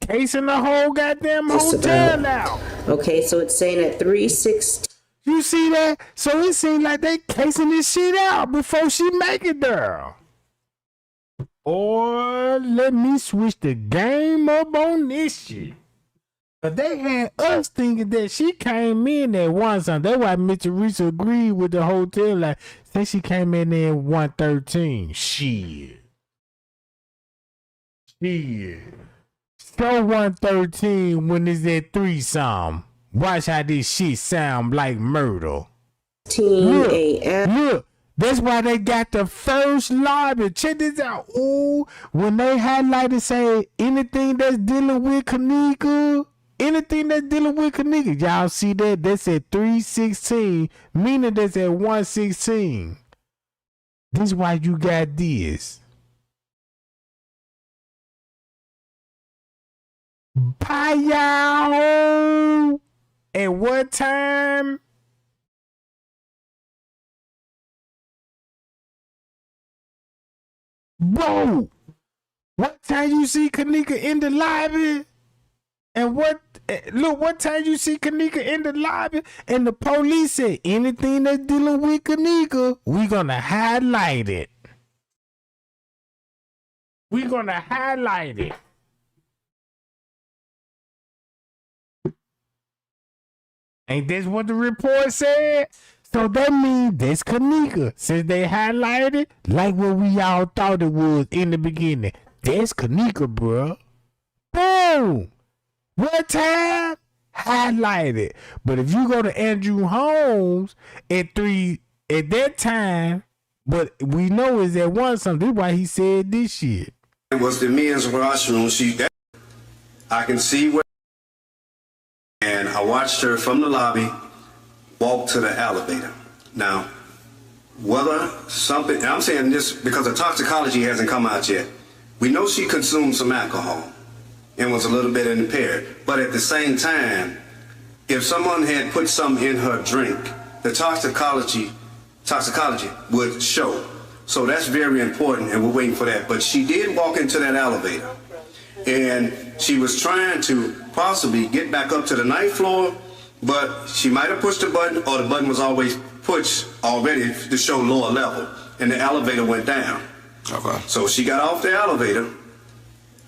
casing the whole goddamn hotel out. Okay, so it's saying at 3:16. You see that? So it seems like they casing this shit out before she make it there. Or let me switch the game up on this shit. But they had us thinking that she came in at 1 something. That's why Mr. Reese agreed with the hotel. Like, say she came in there at 113. Shit. So 113 when it's at 3 something. Watch how this shit sound like murder. 10 a.m. Look, that's why they got the first lobby. Check this out. Ooh, when they highlighted say anything that's dealing with Kenneka, y'all see that? That's at 316, meaning that's at 116. This is why you got this. Bye, y'all. At what time? Bro, what time you see Kenneka in the lobby? And what time you see Kenneka in the lobby and the police said anything that's dealing with Kenneka, we gonna highlight it. We gonna highlight it. Ain't this what the report said? So that means that's Kenneka. Since they highlighted like what we all thought it was in the beginning. That's Kenneka, bro. Boom. What time? Highlighted. But if you go to Andrew Holmes at that time, but we know is at 1 something. That's why he said this shit. It was the men's washroom. I can see where, and I watched her from the lobby walk to the elevator. Now, whether something, and I'm saying this because the toxicology hasn't come out yet. We know she consumed some alcohol and was a little bit impaired. But at the same time, if someone had put something in her drink, the toxicology would show. So that's very important, and we're waiting for that. But she did walk into that elevator, and she was trying to possibly get back up to the ninth floor, but she might have pushed the button, or the button was always pushed already to show lower level, and the elevator went down. Okay. So she got off the elevator.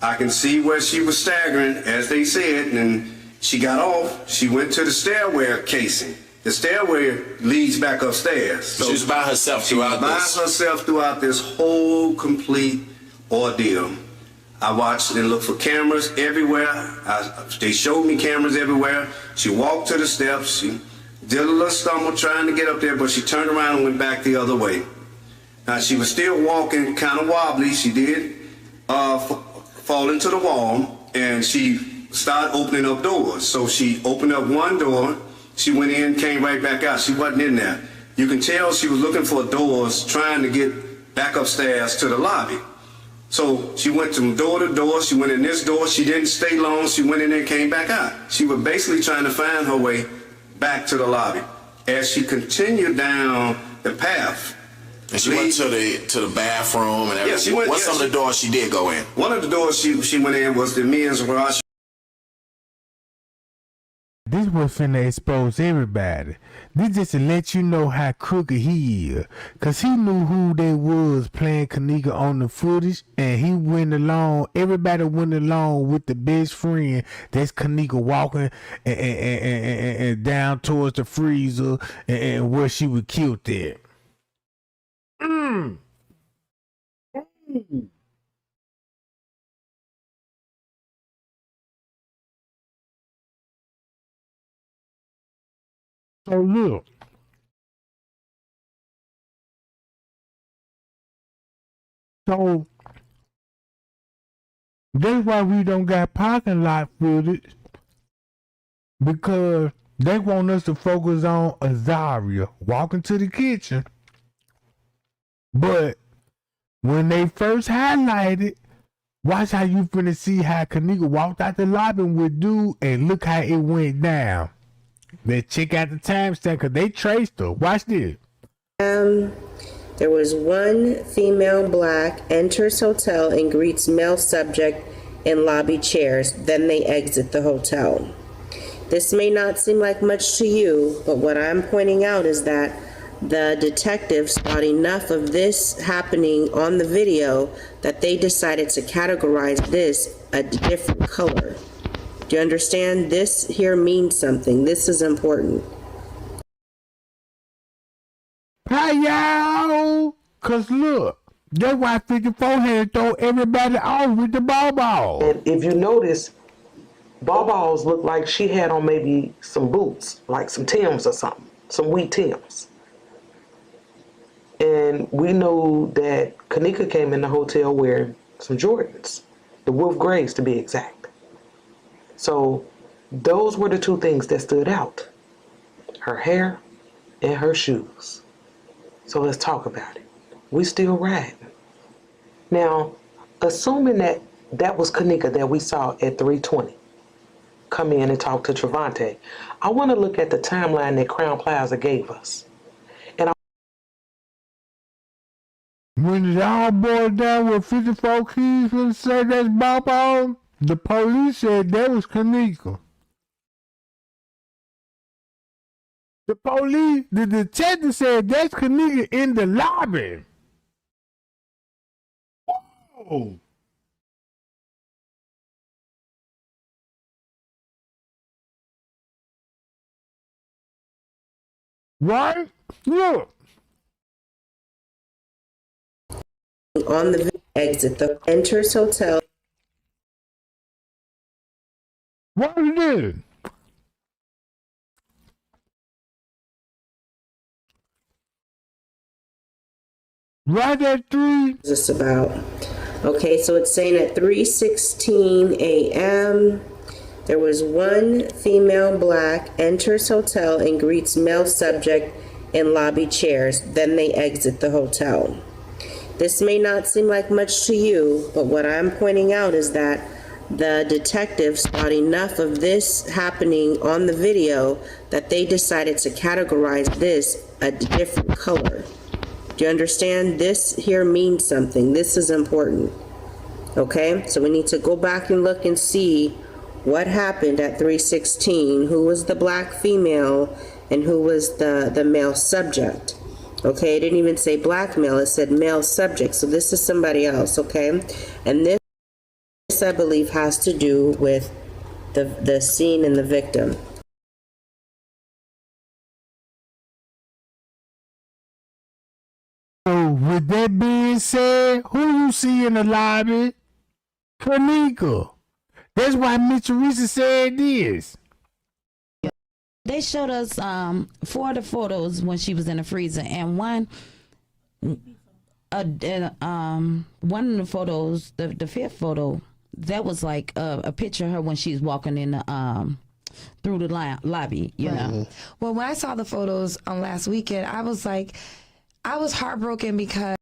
I can see where she was staggering, as they said, and she got off. She went to the stairway casing. The stairway leads back upstairs. So she was by herself throughout this. By herself throughout this whole complete ordeal. I watched and looked for cameras everywhere. They showed me cameras everywhere. She walked to the steps. She did a little stumble trying to get up there, but she turned around and went back the other way. Now, she was still walking kind of wobbly. She did fall into the wall, and she started opening up doors. So she opened up one door. She went in, came right back out. She wasn't in there. You can tell she was looking for doors, trying to get back upstairs to the lobby. So she went from door to door. She went in this door. She didn't stay long. She went in there and came back out. She was basically trying to find her way back to the lobby. As she continued down the path. And she went to the bathroom and everything. Yeah, What's some of the doors she did go in? One of the doors she went in was the men's garage. This was finna expose everybody. This just to let you know how crooked he is. Cause he knew who they was playing Kenneka on the footage, and he went along, everybody went along with the best friend. That's Kenneka walking and down towards the freezer and where she was killed there. So look, so that's why we don't got parking lot footage, because they want us to focus on Azaria walking to the kitchen. But when they first highlighted, watch how you finna see how Kenneka walked out the lobby with dude, and look how it went down. Let's check out the timestamp because they traced her. Watch this. There was one female black enters hotel and greets male subject in lobby chairs. Then they exit the hotel. This may not seem like much to you, but what I'm pointing out is that the detectives thought enough of this happening on the video that they decided to categorize this a different color. Do you understand? This here means something. This is important. Hi, y'all. Because look, that's why 54 had to throw everybody off with the ball. And if you notice, balls looked like she had on maybe some boots, like some Timbs or something, some wheat Timbs. And we know that Kenneka came in the hotel wearing some Jordans, the Wolf Grays to be exact. So those were the two things that stood out, her hair and her shoes. So let's talk about it. We still riding. Now, assuming that that was Kenneka that we saw at 3:20 come in and talk to Trevante, I want to look at the timeline that Crown Plaza gave us. When it all boiled down with 54 keys and say that's Bob on, the police said that was Kenneka. The detective said that's Kenneka in the lobby. Whoa. Right? Look. On the exit, the enters hotel. What is this? Right at 3. What's this about? Okay, so it's saying at 3:16 a.m. there was one female black enters hotel and greets male subject in lobby chairs. Then they exit the hotel. This may not seem like much to you, but what I'm pointing out is that the detectives thought enough of this happening on the video that they decided to categorize this a different color. Do you understand? This here means something. This is important. Okay? So we need to go back and look and see what happened at 3:16, who was the black female and who was the male subject. Okay, it didn't even say black male, it said male subject. So this is somebody else, okay? And this I believe has to do with the scene and the victim. So with that being said, who you see in the lobby? Kenneka. That's why Miss Teresa said this. They showed us 4 of the photos when she was in the freezer, and one of the photos, the fifth photo, that was like a picture of her when she's walking in the through the lobby, you know. Well, when I saw the photos on last weekend, I was heartbroken because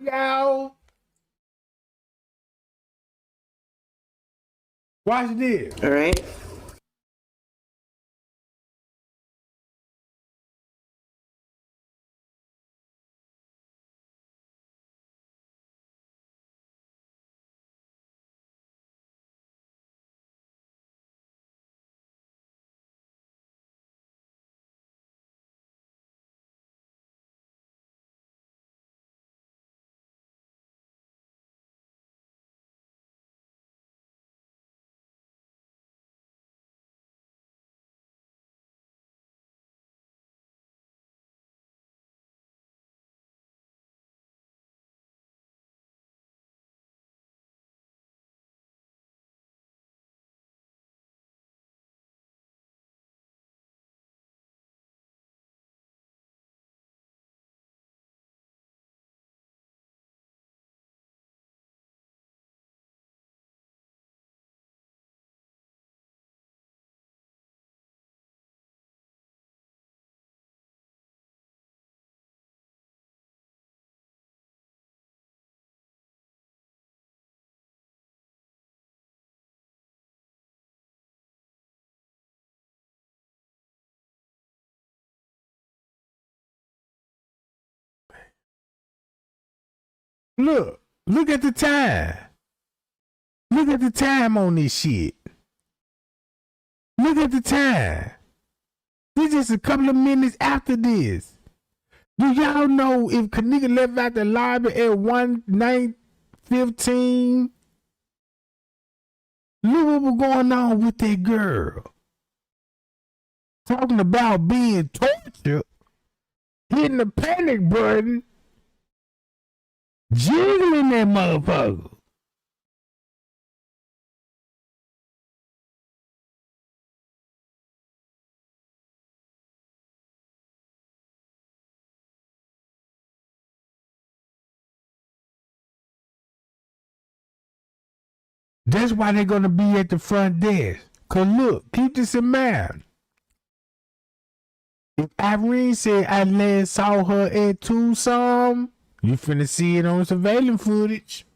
Y'all. Watch this. All right? Look at the time. Look at the time on this shit. Look at the time. This is a couple of minutes after this. Do y'all know if Kenneka left out the lobby at 1:15? Look what was going on with that girl. Talking about being tortured, hitting the panic button, jiggling that motherfucker. That's why they're gonna be at the front desk. Cause look, keep this in mind. If Irene said I last saw her at Tucson, you finna see it on surveillance footage.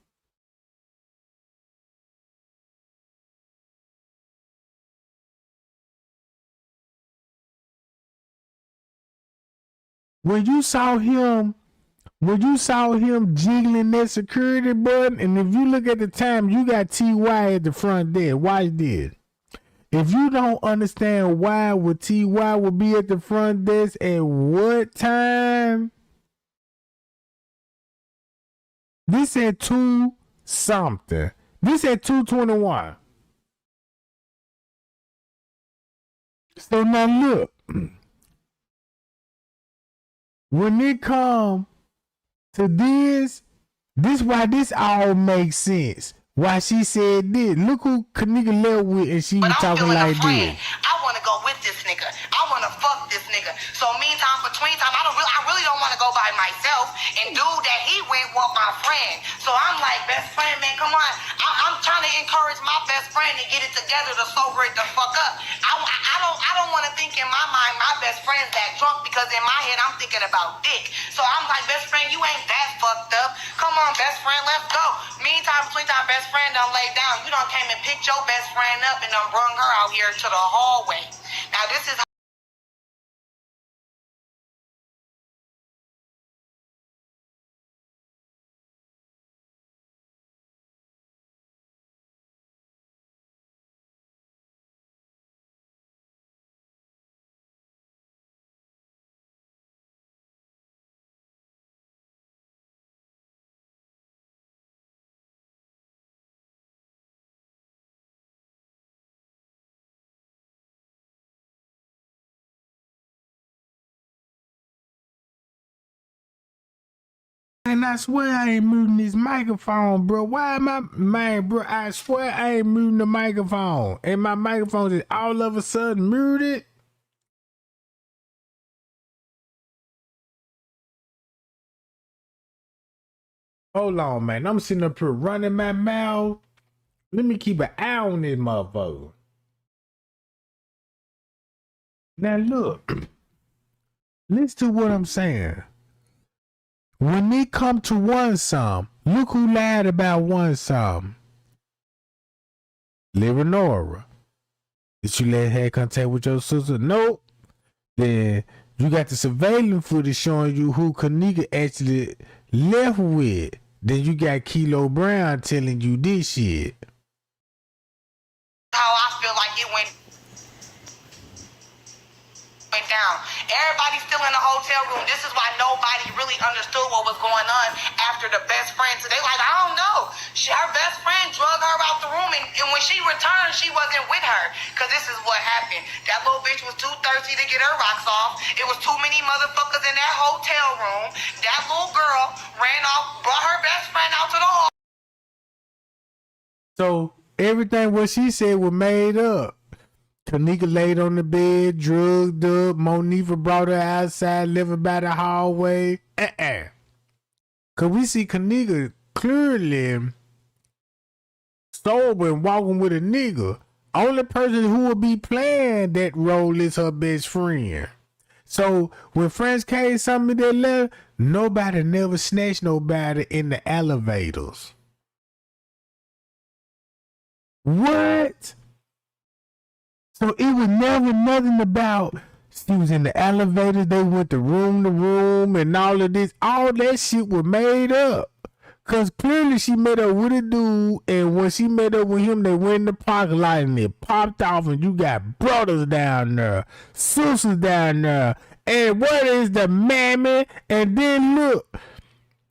When you saw him when you saw him jiggling that security button, and if you look at the time, you got TY at the front there. Watch this. If you don't understand why would TY would be at the front desk at what time? This at 2 something. This at 2:21. So now look. When it come to this why this all makes sense. Why she said this. Look who Kenneka left with and she was talking like this. I want to go with this nigga. I want to fuck this nigga. So meantime, between time, I really don't want to go by myself. And dude that he went with my friend. So I'm like, best friend, man, come on. I'm trying to encourage my best friend to get it together to sober it the fuck up. I don't want to think in my mind my best friend's that drunk because in my head I'm thinking about dick. So I'm like, best friend, you ain't that fucked up. Come on, best friend, let's go. Meantime, between time, best friend done lay down. You done came and picked your best friend up and done brung her out here to the hallway. Now this is And I swear I ain't muting this microphone, bro. Why am I, man, bro? I swear I ain't muting the microphone. And my microphone is all of a sudden muted. Hold on, man. I'm sitting up here running my mouth. Let me keep an eye on this motherfucker. Now look. Listen to what I'm saying. When they come to one sum, look who lied about one sum. Leonora. Did you let her have contact with your sister? Nope. Then you got the surveillance footage showing you who Kenneka actually left with. Then you got Kilo Brown telling you this shit. how I feel like it went down. Everybody's still in the hotel room. This is why nobody really understood what was going on after the best friend. So they like, I don't know. Her best friend drug her out the room, and when she returned, she wasn't with her. Because this is what happened. That little bitch was too thirsty to get her rocks off. It was too many motherfuckers in that hotel room. That little girl ran off, brought her best friend out to the hall. So everything what she said was made up. Kenneka laid on the bed, drugged up. Monifa brought her outside, living by the hallway. Cause we see Kenneka clearly sober and walking with a nigga. Only person who will be playing that role is her best friend. So when friends came something that left, nobody never snatched nobody in the elevators. What? So it was never nothing about she was in the elevator, they went to room and all of this. All that shit was made up. Cause clearly she met up with a dude, and when she met up with him, they went in the parking lot and it popped off, and you got brothers down there, sisters down there, and what is the mammy? And then look,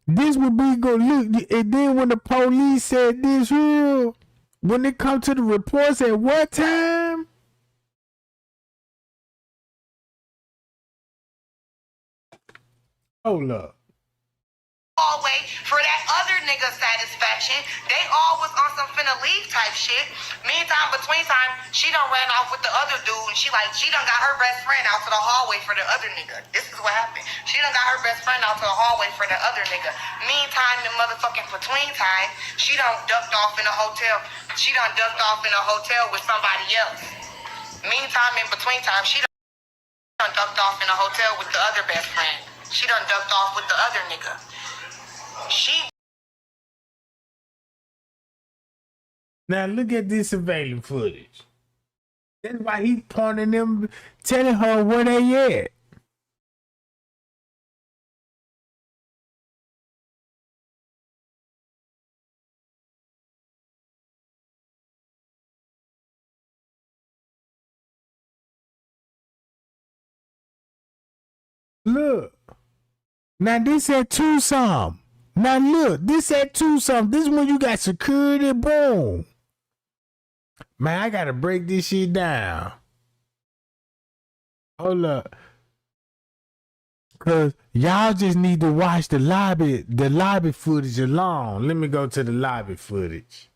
this would be good. Look, and then when the police said this real, when it come to the reports at what time? Hold up. Hallway for that other nigga satisfaction. They all was on some finna leave type shit. Meantime, between time, she done ran off with the other dude, and she done got her best friend out to the hallway for the other nigga. This is what happened. She done got her best friend out to the hallway for the other nigga. Meantime, the motherfucking between time, she done ducked off in a hotel. She done ducked off in a hotel with somebody else. Meantime, in between time, she done ducked off in a hotel with the other best friend. She done ducked off with the other nigga. Now look at this surveillance footage. That's why he's pointing them, telling her where they at. Look. Now this at Tucson. Now look, this at Tucson. This one you got security, boom. Man, I gotta break this shit down. Hold up. Cause y'all just need to watch the lobby footage alone. Let me go to the lobby footage.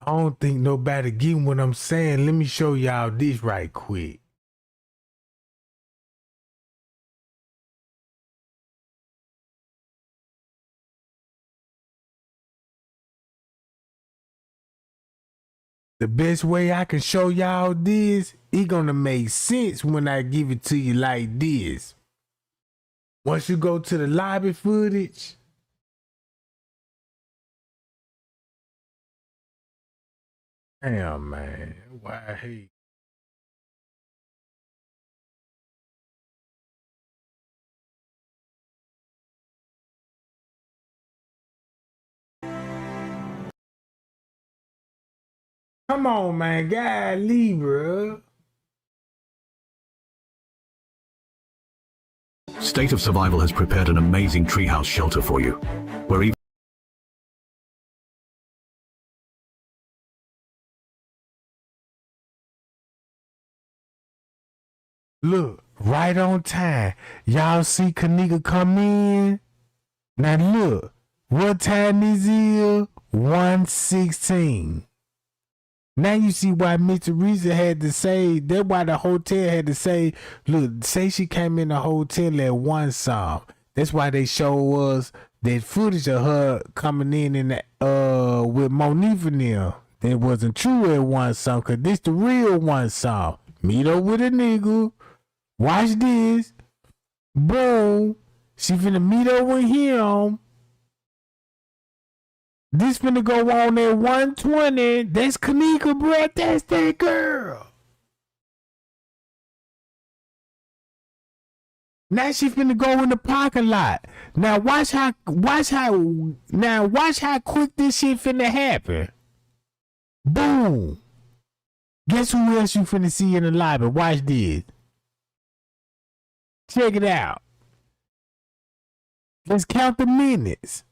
I don't think nobody getting what I'm saying. Let me show y'all this right quick. The best way I can show y'all this, it gonna make sense when I give it to you like this. Once you go to the lobby footage, damn man, why I hate. Come on, man, golly, bro. State of Survival has prepared an amazing treehouse shelter for you, where even Look, right on time. Y'all see Kenneka come in? Now look, what time is it? 1:16. Now you see why Miss Teresa had to say, that's why the hotel had to say, look, say she came in the hotel at 1 some. That's why they show us that footage of her coming in with Monique and them. That wasn't true at 1 some, cause this the real 1 some. Meet up with a nigga. Watch this. Boom. She finna meet up with him. This finna go on at 1:20. That's Kenneka, bro. That's that girl. Now she finna go in the parking lot. Now watch how quick this shit finna happen. Boom. Guess who else you finna see in the lobby? Watch this. Check it out. Let's count the minutes.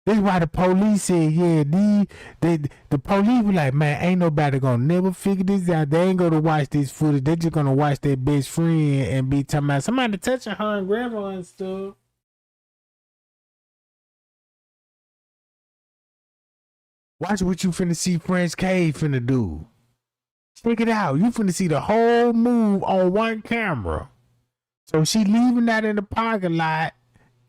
This is why the police said, yeah, the police were like, man, ain't nobody gonna never figure this out. They ain't gonna watch this footage. They just gonna watch their best friend and be talking about somebody touching her and grab her and stuff. Watch what you finna see French K finna do. Check it out. You finna see the whole move on one camera. So she leaving out in the parking lot.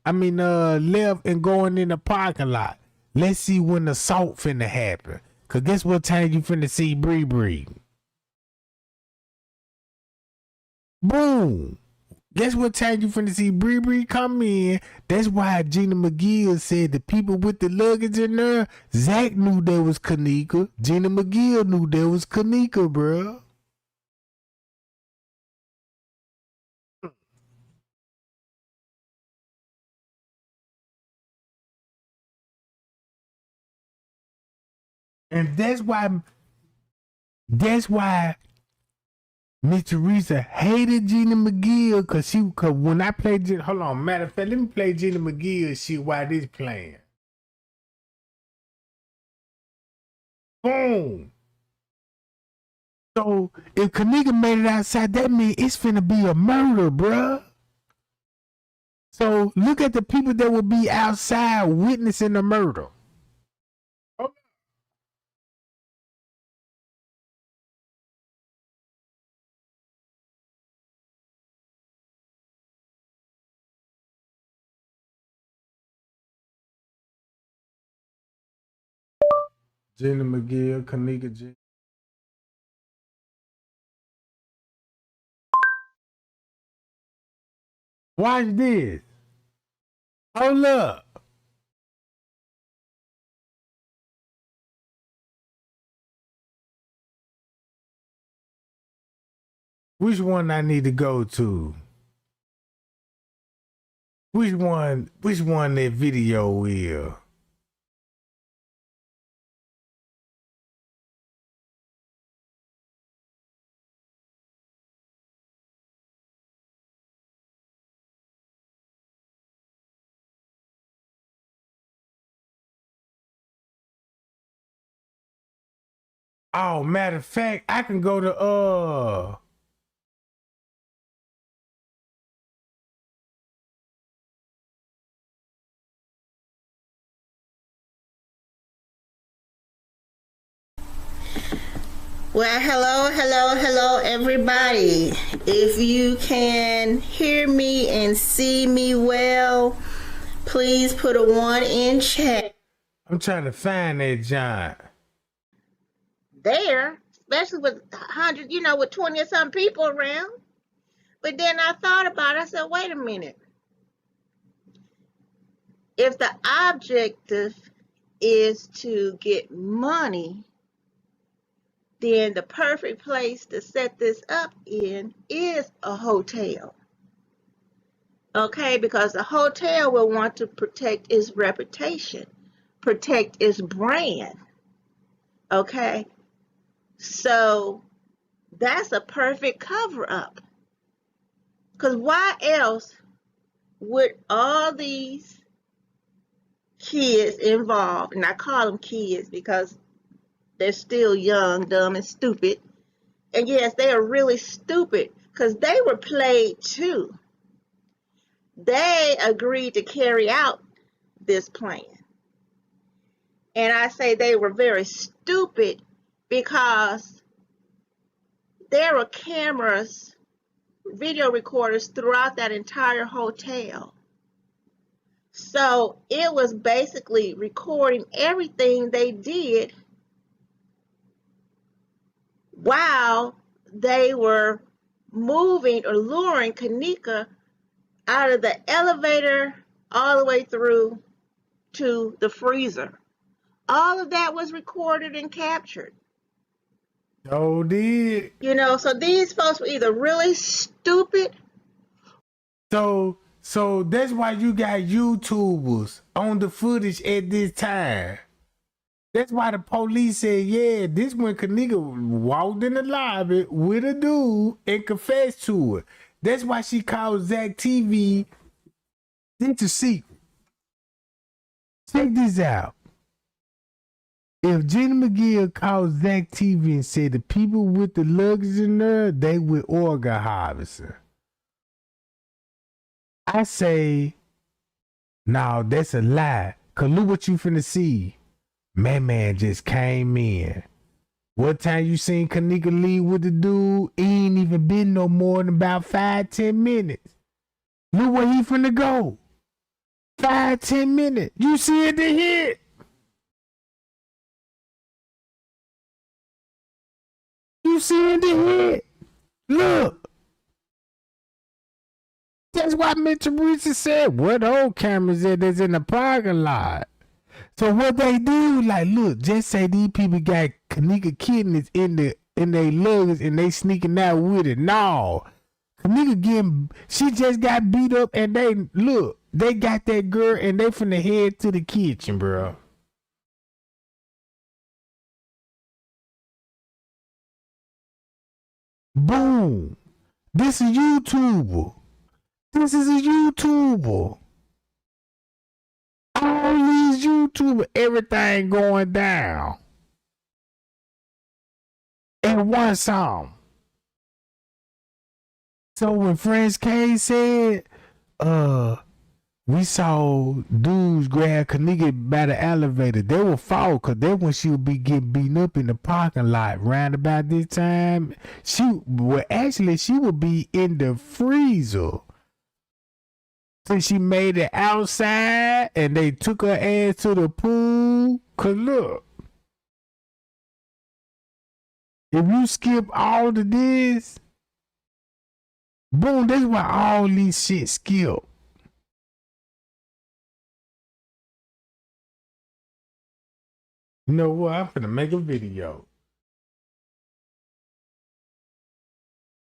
Left and going in the parking lot. Let's see when the assault finna happen. Cause guess what time you finna see Bree Bree? Boom. Guess what time you finna see Bree Bree come in? That's why Gina McGill said the people with the luggage in there, Zach knew there was Kenneka. Gina McGill knew there was Kenneka, bro. And that's why Miss Teresa hated Gina McGill, cause when I played hold on, matter of fact, let me play Gina McGill shit while this playing. Boom. So if Kenneka made it outside, that means it's finna be a murder, bruh. So look at the people that will be outside witnessing the murder. Gina McGill, Kenneka G. Watch this. Hold up. Which one I need to go to? Which one that video is? Oh, matter of fact, I can go to Well, hello, everybody. If you can hear me and see me well, please put a 1 in chat. I'm trying to find that giant. There, especially with 100, with 20 or some people around. But then I thought about it. I said, wait a minute. If the objective is to get money, then the perfect place to set this up in is a hotel. Okay, because the hotel will want to protect its reputation, protect its brand. Okay, so that's a perfect cover-up. Because why else would all these kids involved, and I call them kids because they're still young, dumb, and stupid. And yes, they are really stupid because they were played too. They agreed to carry out this plan. And I say they were very stupid because there were cameras, video recorders throughout that entire hotel. So it was basically recording everything they did while they were moving or luring Kenneka out of the elevator all the way through to the freezer. All of that was recorded and captured. Oh, did. So these folks were either really stupid. So that's why you got YouTubers on the footage at this time. That's why the police said, yeah, this when Kenneka walked in the lobby with a dude and confessed to it. That's why she called Zach TV into secret. Check this out. If Jenny McGill called Zach TV and said the people with the luggage in there, they with organ harvesting, I say, no, that's a lie. Cause look what you finna see. Man just came in. What time you seen Kenneka leave with the dude? He ain't even been no more than about 5-10 minutes. Look where he finna go. 5-10 minutes. You see it, the hit. You see it, the hit. Look. That's why Mr. Teresa said, what old cameras that's in the parking lot? So what they do, like, look, just say these people got Kenneka kidneys in their luggage and they sneaking out with it. No. Kenneka she just got beat up and they got that girl and they finna head to the kitchen, bro. Boom. This is YouTuber. This is a YouTuber. All these YouTubers, everything going down. And one song. So when Friends K said, we saw dudes grab Kenneka by the elevator, they were fall because that's when she would be getting beaten up in the parking lot. Round about this time, she would be in the freezer. So she made it outside and they took her ass to the pool. Cause look, if you skip all of this, boom, that's why all these shit skip. You know what? I'm finna make a video.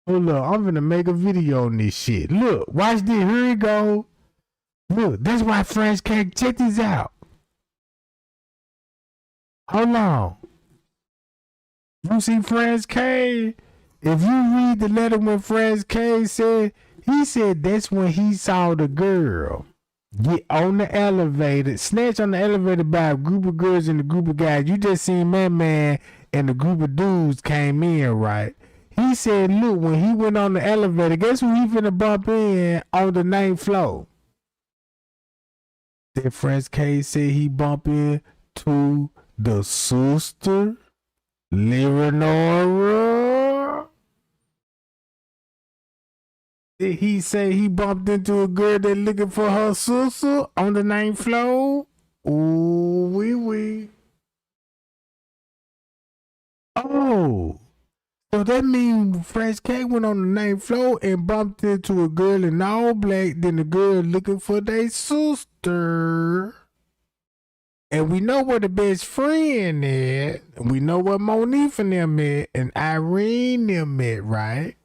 Hold up, I'm gonna make a video on this shit. Look, watch this. Here it go. Look, that's why French K. Check this out. Hold on. You see French K? If you read the letter when French K said, he said that's when he saw the girl get on the elevator, snatch on the elevator by a group of girls and a group of guys. You just seen man and a group of dudes came in, right? He said, look, when he went on the elevator, guess who he finna bump in on the 9th floor? That French K said he bump in to the sister, Leonora. Did he say he bumped into a girl that looking for her sister on the 9th floor? Ooh, wee. Oh. So that means French K went on the 9th floor and bumped into a girl in all black, then the girl looking for their sister. And we know where the best friend is. And we know where Monique and them at and Irene them at, right?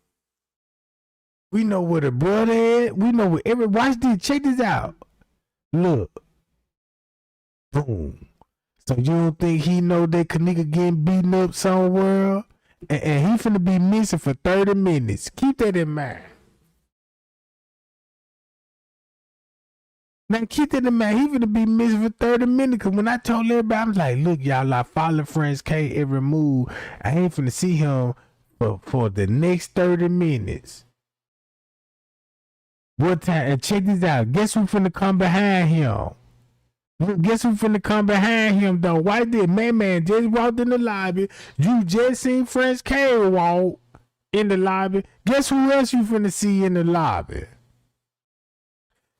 We know where the brother at. We know where watch this, check this out. Look. Boom. So you don't think he know that Kenneka getting beaten up somewhere? And he finna be missing for 30 minutes. Keep that in mind. Now keep that in mind. He finna be missing for 30 minutes. Cause when I told everybody, I was like, look, y'all, I follow French K every move. I ain't finna see him for the next 30 minutes. What time? And check this out. Guess who finna come behind him? Look, guess who finna come behind him though? Why did man just walked in the lobby? You just seen French K walk in the lobby. Guess who else you finna see in the lobby?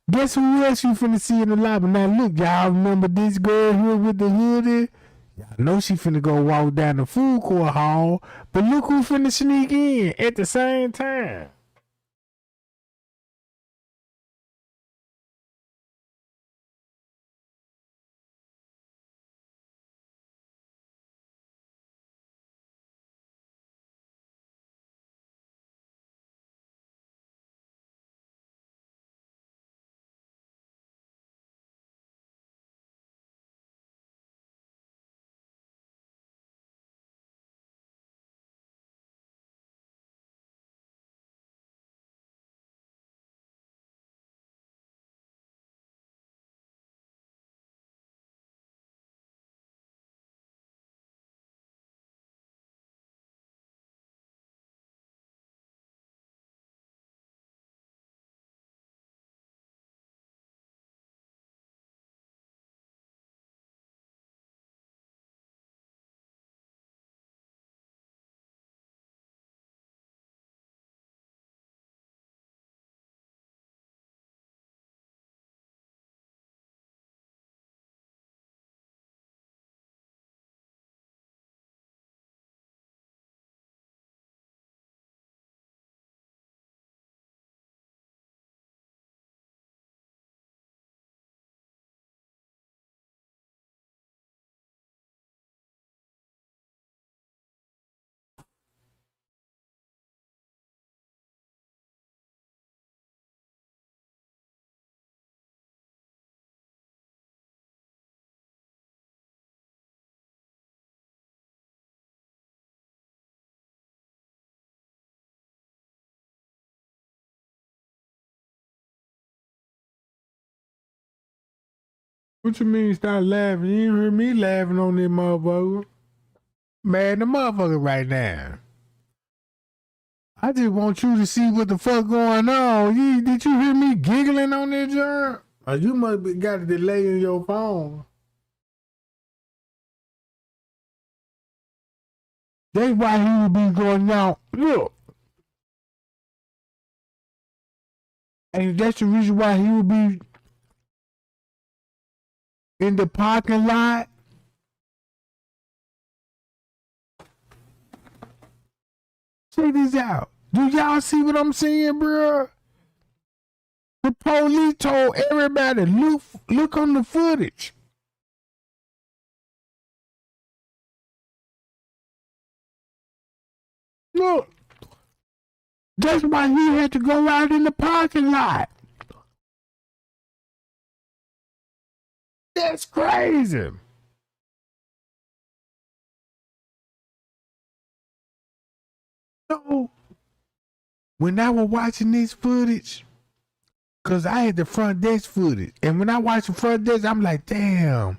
Guess who else you finna see in the lobby? Now look, y'all remember this girl here with the hoodie? Y'all know she finna go walk down the food court hall, but look who finna sneak in at the same time. What you mean stop laughing? You ain't hear me laughing on this motherfucker. Man, the motherfucker right now. I just want you to see what the fuck going on. Did you hear me giggling on this job? Or you must be got a delay in your phone. That's why he would be going out. Look. And that's the reason why he would be in the parking lot. Check this out. Do y'all see what I'm saying, bro? The police told everybody, look on the footage. Look. That's why he had to go out in the parking lot. That's crazy. So, when I was watching this footage, cause I had the front desk footage, and when I watched the front desk, I'm like, damn,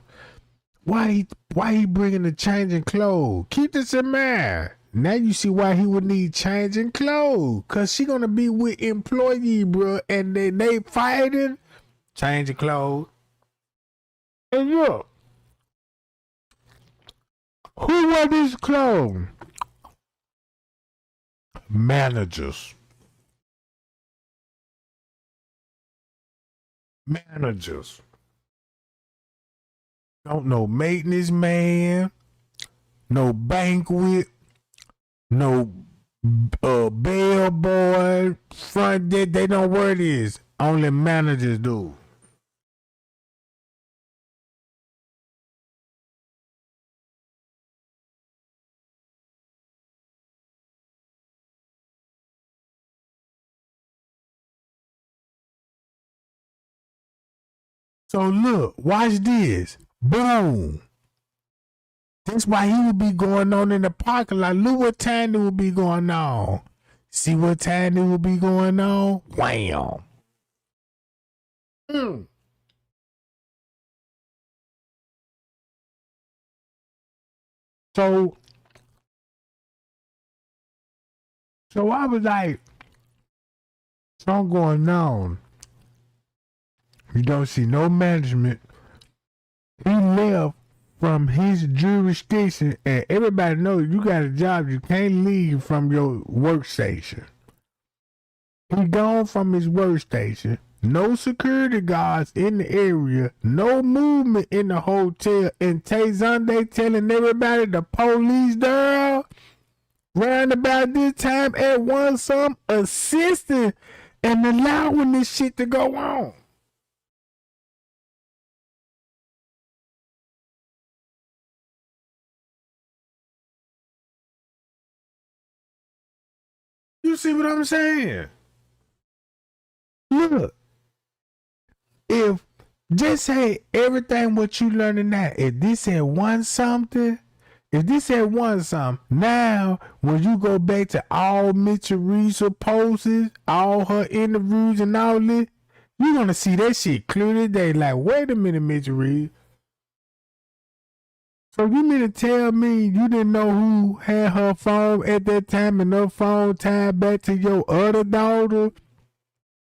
why he bringing the changing clothes? Keep this in mind. Now you see why he would need changing clothes, cause she gonna be with employee, bro, and they fighting, changing clothes. And look, who wore these clothes? Managers. Don't no maintenance man, no banquet, no bellboy, front desk. They don't wear this. Only managers do. So look, watch this. Boom. That's why he would be going on in the parking lot. Look what time it would be going on. See what time it would be going on? Wham. So I was like, something going on. You don't see no management. He left from his jurisdiction, and everybody knows you got a job. You can't leave from your workstation. He gone from his workstation. No security guards in the area. No movement in the hotel. And Tay Zonday telling everybody the police there round about this time at one some assisting and allowing this shit to go on. You see what I'm saying? Look, if just say everything what you learning now, if this had won something, now when you go back to all Mitchell Reese's posts, all her interviews and all this, you're gonna see that shit clear today. Like, wait a minute, Mitchell Reese. So you mean to tell me you didn't know who had her phone at that time and her phone tied back to your other daughter?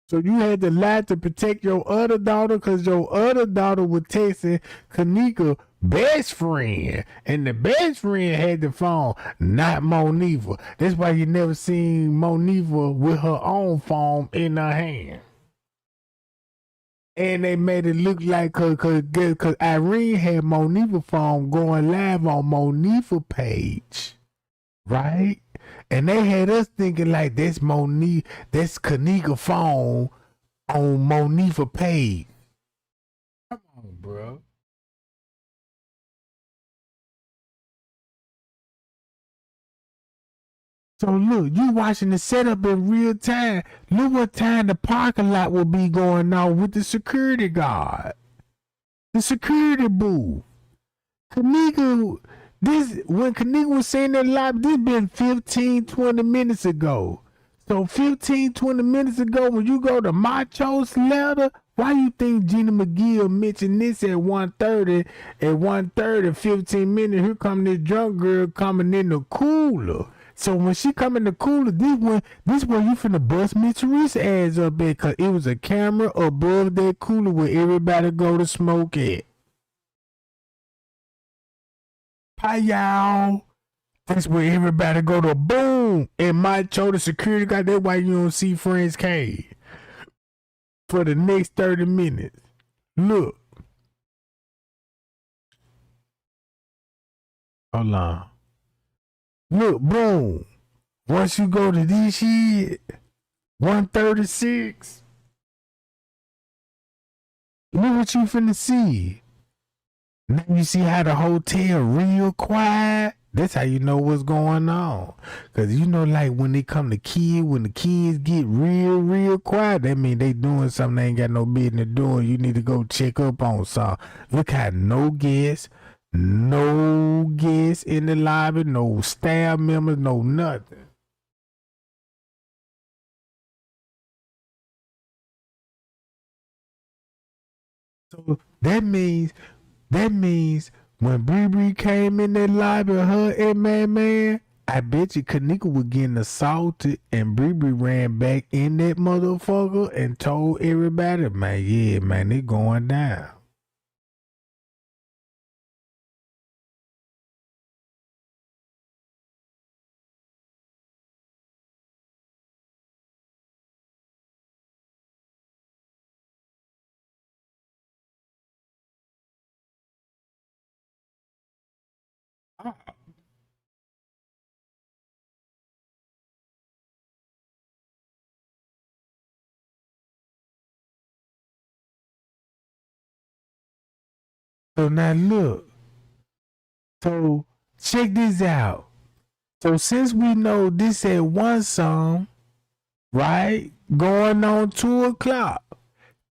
So you had to lie to protect your other daughter because your other daughter was texting Kenneka best friend. And the best friend had the phone, not Monifa. That's why you never seen Monifa with her own phone in her hand. And they made it look like cause Irene had Monifa phone going live on Monifa page, right? And they had us thinking like that's Kenneka phone on Monifa page. Come on, bro. So look, you watching the setup in real time. Look what time the parking lot will be going on with the security guard. The security booth. Kenneka, when Kenneka was saying that live, this been 15, 20 minutes ago. So 15, 20 minutes ago, when you go to Macho's letter, why you think Gina McGill mentioned this at 1:30? At 1:30, 15 minutes, here come this drunk girl coming in the cooler. So when she come in the cooler, this where you finna bust Mitch Reese ass up at, cause it was a camera above that cooler where everybody go to smoke at. Hi y'all. That's where everybody go to boom. And Macho, the security guy, that's why you don't see Friends Cave for the next 30 minutes. Look. Hold on. Look, boom. Once you go to this shit, 136. Look what you finna see. Now you see how the hotel real quiet. That's how you know what's going on. Cause you know, like when they come to kids, when the kids get real quiet, that mean they doing something they ain't got no business doing. You need to go check up on something. Look how no guests in the lobby, no staff members, no nothing. So that means when Bree came in that lobby, her and man, I bet you Kenneka was getting assaulted, and Bree ran back in that motherfucker and told everybody, man, yeah, man, it going down. So now look. So check this out. So since we know this at one song, right? Going on 2:00.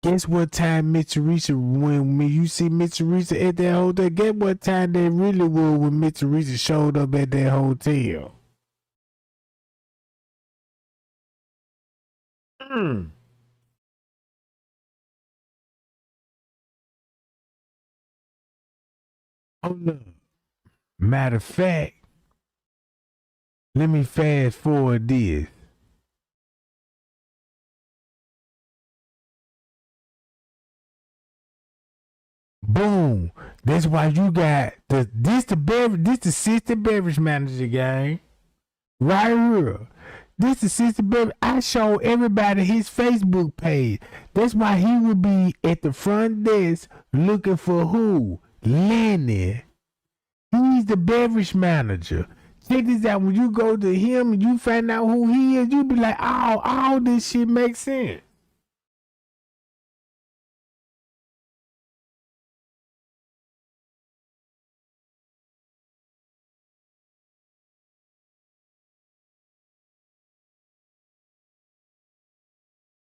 Guess what time Mitch Teresa, when you see Mitch Teresa at that hotel, guess what time they really was when Mitch Teresa showed up at that hotel? Hold up. Matter of fact, let me fast forward this. Boom. That's why you got this the assistant beverage manager gang. Right here. This assistant beverage. I show everybody his Facebook page. That's why he would be at the front desk looking for who? Lenny. He's the beverage manager. Check this out. When you go to him and you find out who he is, you be like, oh, all this shit makes sense.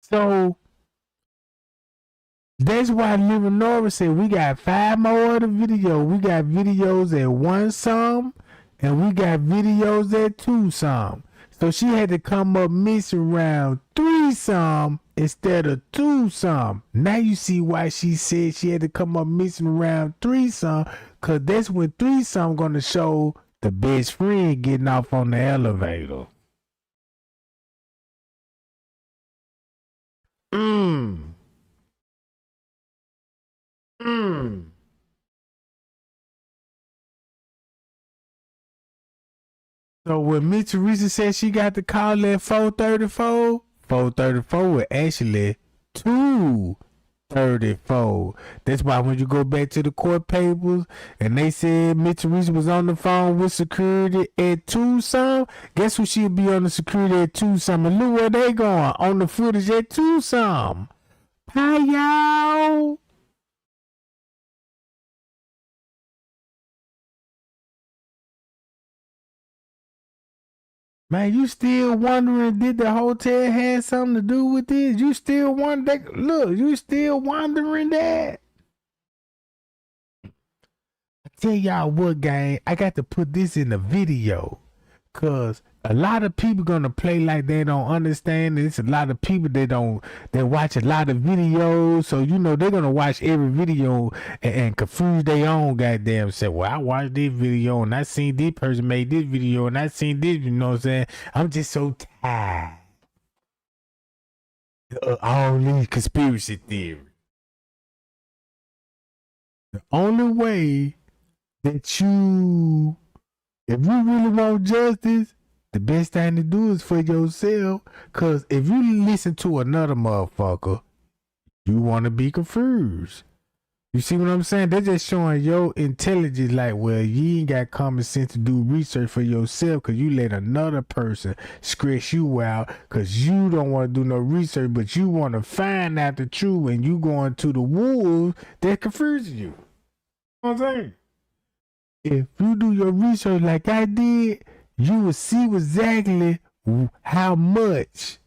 So that's why Living Nora said we got 5 more other videos. We got videos at 1 some, and we got videos at 2 some. So she had to come up missing around 3 some instead of 2 some. Now you see why she said she had to come up missing around 3 some, cause that's when 3 some gonna show the best friend getting off on the elevator. So when Miss Teresa said she got the call at 4:34, 4:34 was actually 2:34. That's why when you go back to the court papers and they said Miss Teresa was on the phone with security at 2 some, guess who she'll be on the security at 2 some? And look where they going on the footage at 2 some. Hi y'all. Man, you still wondering did the hotel have something to do with this? You still wonder? Look, you still wondering that? I tell y'all what, gang, I got to put this in the video, cause a lot of people gonna play like they don't understand. It's a lot of people they watch a lot of videos, so you know they're gonna watch every video and confuse their own goddamn self. Well, I watched this video and I seen this person made this video and I seen this. You know what I'm saying? I'm just so tired of all these conspiracy theories. The only way that you, if you really want justice, the best thing to do is for yourself. Cause if you listen to another motherfucker, you want to be confused. You see what I'm saying? They're just showing your intelligence like, well, you ain't got common sense to do research for yourself because you let another person stress you out because you don't want to do no research, but you want to find out the truth and you going to the wolves that confuse you. You know what I'm saying? if you do your research like I did, you will see exactly how much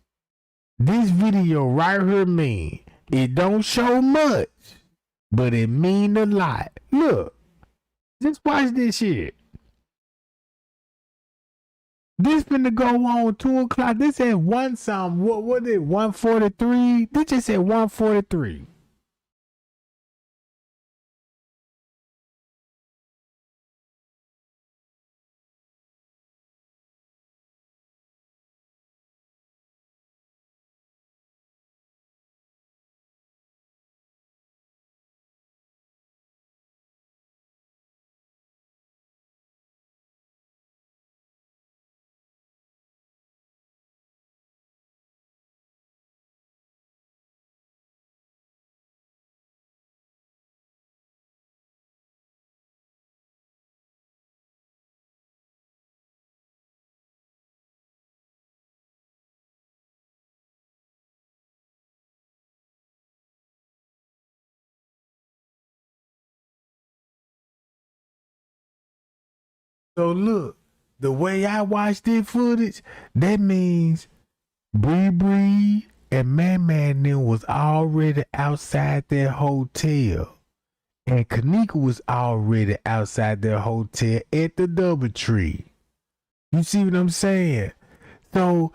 this video right here mean. It don't show much, but it mean a lot. Look, just watch this shit. This finna go on 2 o'clock. This at 1 something. What is it? 143? This just at 143. So look, the way I watch this footage, that means Bree and Man them was already outside their hotel. And Kenneka was already outside their hotel at the DoubleTree. You see what I'm saying? So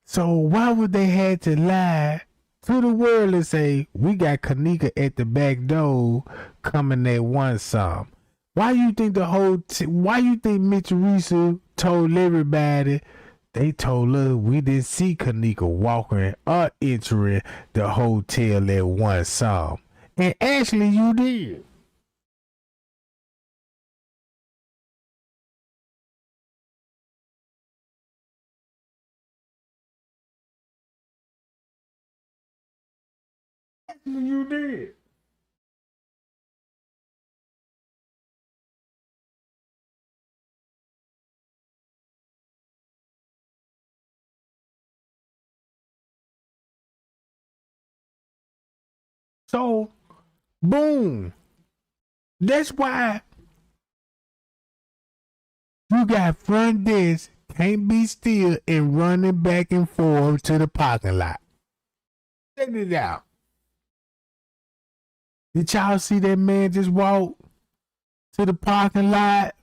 why would they have to lie to the world and say, we got Kenneka at the back door coming at 1 some? Why you think why you think Mitch Teresa told everybody? They told us we didn't see Kenneka walking or entering the hotel at 1 some. And actually you did. Actually you did. So, boom. That's why you got front desk can't be still and running back and forth to the parking lot. Check it out. Did y'all see that man just walk to the parking lot?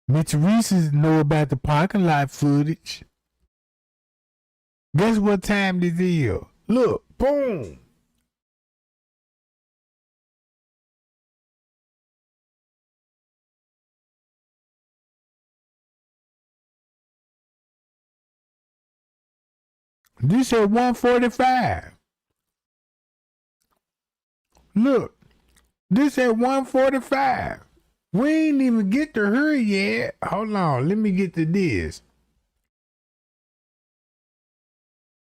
Mitch Reese's know about the parking lot footage. Guess what time this is? Look, boom. This at 145. Look, this at 145. We ain't even get to her yet. Hold on, let me get to this.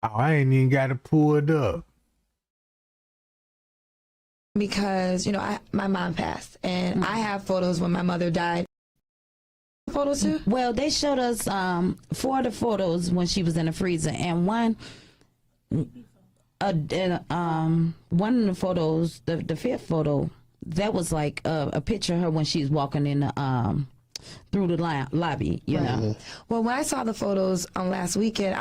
Oh, I ain't even got to pull it up. Because, my mom passed, and I have photos when my mother died. Photos too? Well, they showed us 4 of the photos when she was in the freezer, and one of the photos, the 5th photo, that was like a picture of her when she's walking in the through the lobby, you know. Well, when I saw the photos on last weekend,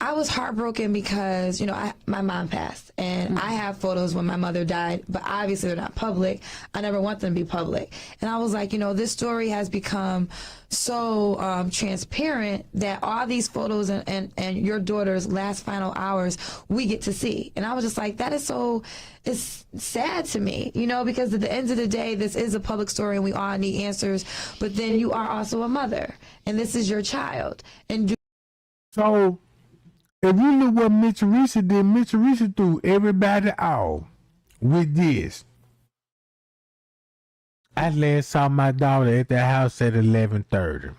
I was heartbroken because, my mom passed, and I have photos when my mother died, but obviously they're not public. I never want them to be public. And I was like, this story has become so transparent that all these photos and your daughter's last final hours we get to see. And I was just like, that is it's sad to me, because at the end of the day, this is a public story and we all need answers, but then you are also a mother and this is your child. And so if you look what Mitch Teresa did, Mitch Teresa threw everybody out with this. I last saw my daughter at the house at 11:30.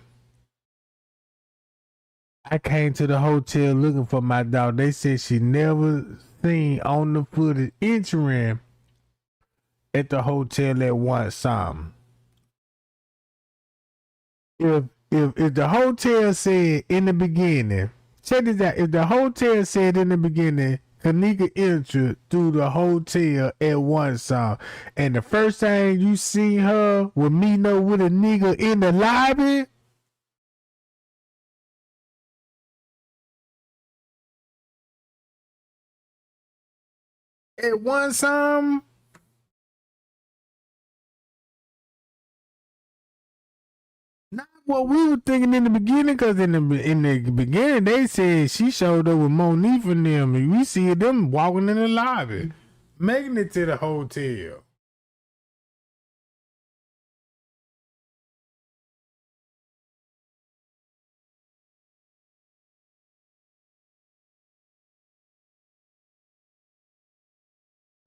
I came to the hotel looking for my daughter. They said she never seen on the footage entering at the hotel at 1 some. If the hotel said in the beginning, check this out. If the hotel said in the beginning, Kenneka entered through the hotel at one song. And the first thing you see her with me know with a nigga in the lobby. At one song. Not what we were thinking in the beginning, because in the beginning they said she showed up with Monique and them, and we see them walking in the lobby, making it to the hotel.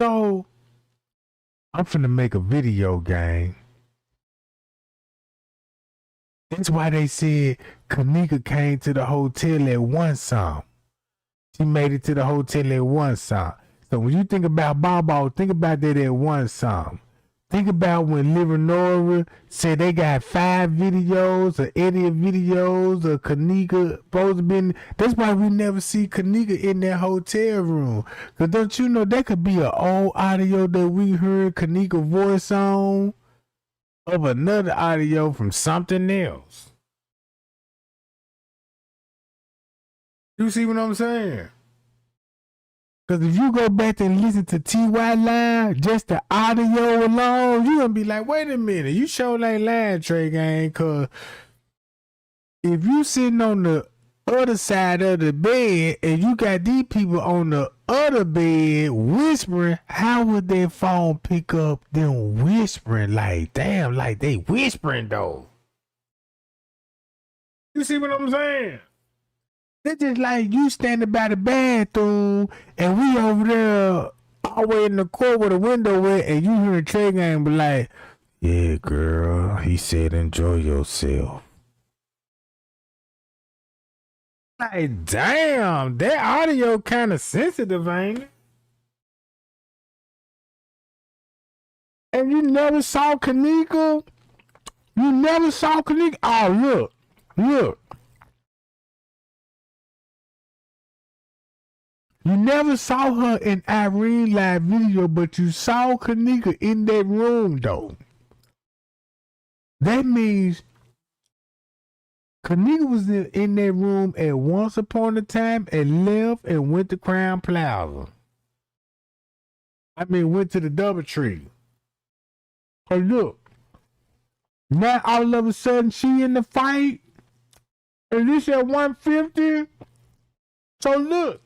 So I'm finna make a video game. That's why they said Kenneka came to the hotel at one song. She made it to the hotel at one song. So when you think about Bobo, think about that at one song. Think about when Liver said they got 5 videos or edit videos of Kenneka supposed to be. That's why we never see Kenneka in that hotel room. Cause don't you know that could be an old audio that we heard Kenneka voice on of another audio from something else. You see what I'm saying? Because if you go back and listen to TY Live, just the audio alone, you're going to be like, wait a minute, you sure ain't lying, Trey Gang, because if you sitting on the other side of the bed and you got these people on the other bed whispering, how would their phone pick up them whispering? Like, damn, like they whispering though. You see what I'm saying? It's just like you standing by the bathroom and we over there all the way in the court with a window wet, and you hear Trey Gang be like, yeah, girl, he said enjoy yourself. Like, damn, that audio kind of sensitive, ain't it? And you never saw Kenneka? You never saw Kenneka? Oh, look. You never saw her in Irene live video, but you saw Kenneka in that room, though. That means Kenneka was in that room at once upon a time and left and went to Crown Plaza. Went to the DoubleTree. But look, now all of a sudden she in the fight, and this at 150. So look,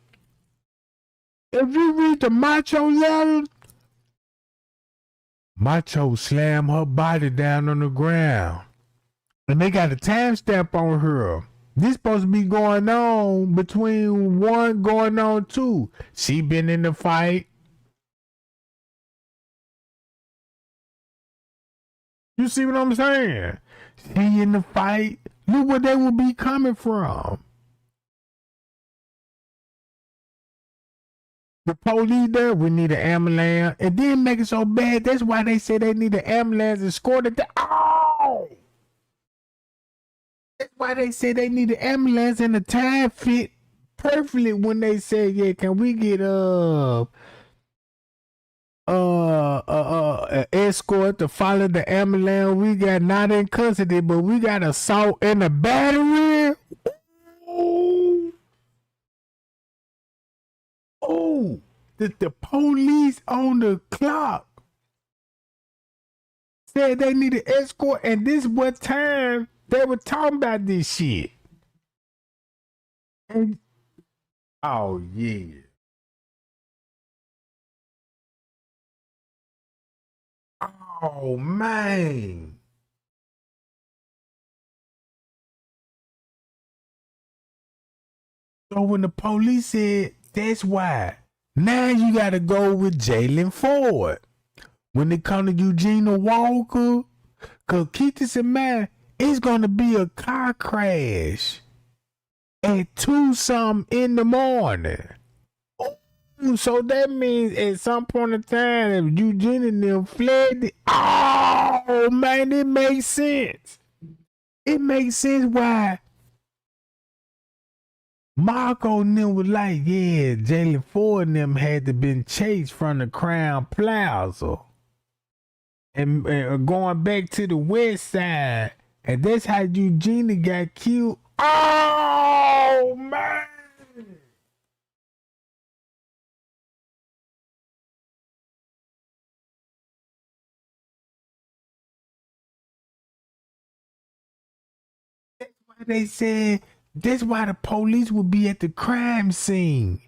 if you read the Macho letter, Macho slammed her body down on the ground. And they got a timestamp on her. This supposed to be going on between 1 going on 2. She been in the fight. You see what I'm saying? She in the fight. Look where they will be coming from. The police there, we need an ambulance. And then make it so bad. That's why they say they need an ambulance escorted to. Oh! That's why they say they need an ambulance, and the time fit perfectly when they say, yeah, can we get an escort to follow the ambulance? We got not in custody, but we got assault and a battery. Ooh. Oh, the police on the clock said they need an escort, and this what time they were talking about this shit. And oh yeah. Oh man. So when the police said that's why, now you gotta go with Jalen Ford. When it come to Eugenia Walker, cause keep this in mind, it's gonna be a car crash at 2-something in the morning. Ooh, so that means at some point in time, if Eugenia and them fled, oh man, it makes sense. It makes sense why Marco and them was like, yeah, Jalen Ford and them had to been chased from the Crown Plaza and going back to the west side. And that's how Eugenia got killed. Oh, man. That's why they said, that's why the police would be at the crime scene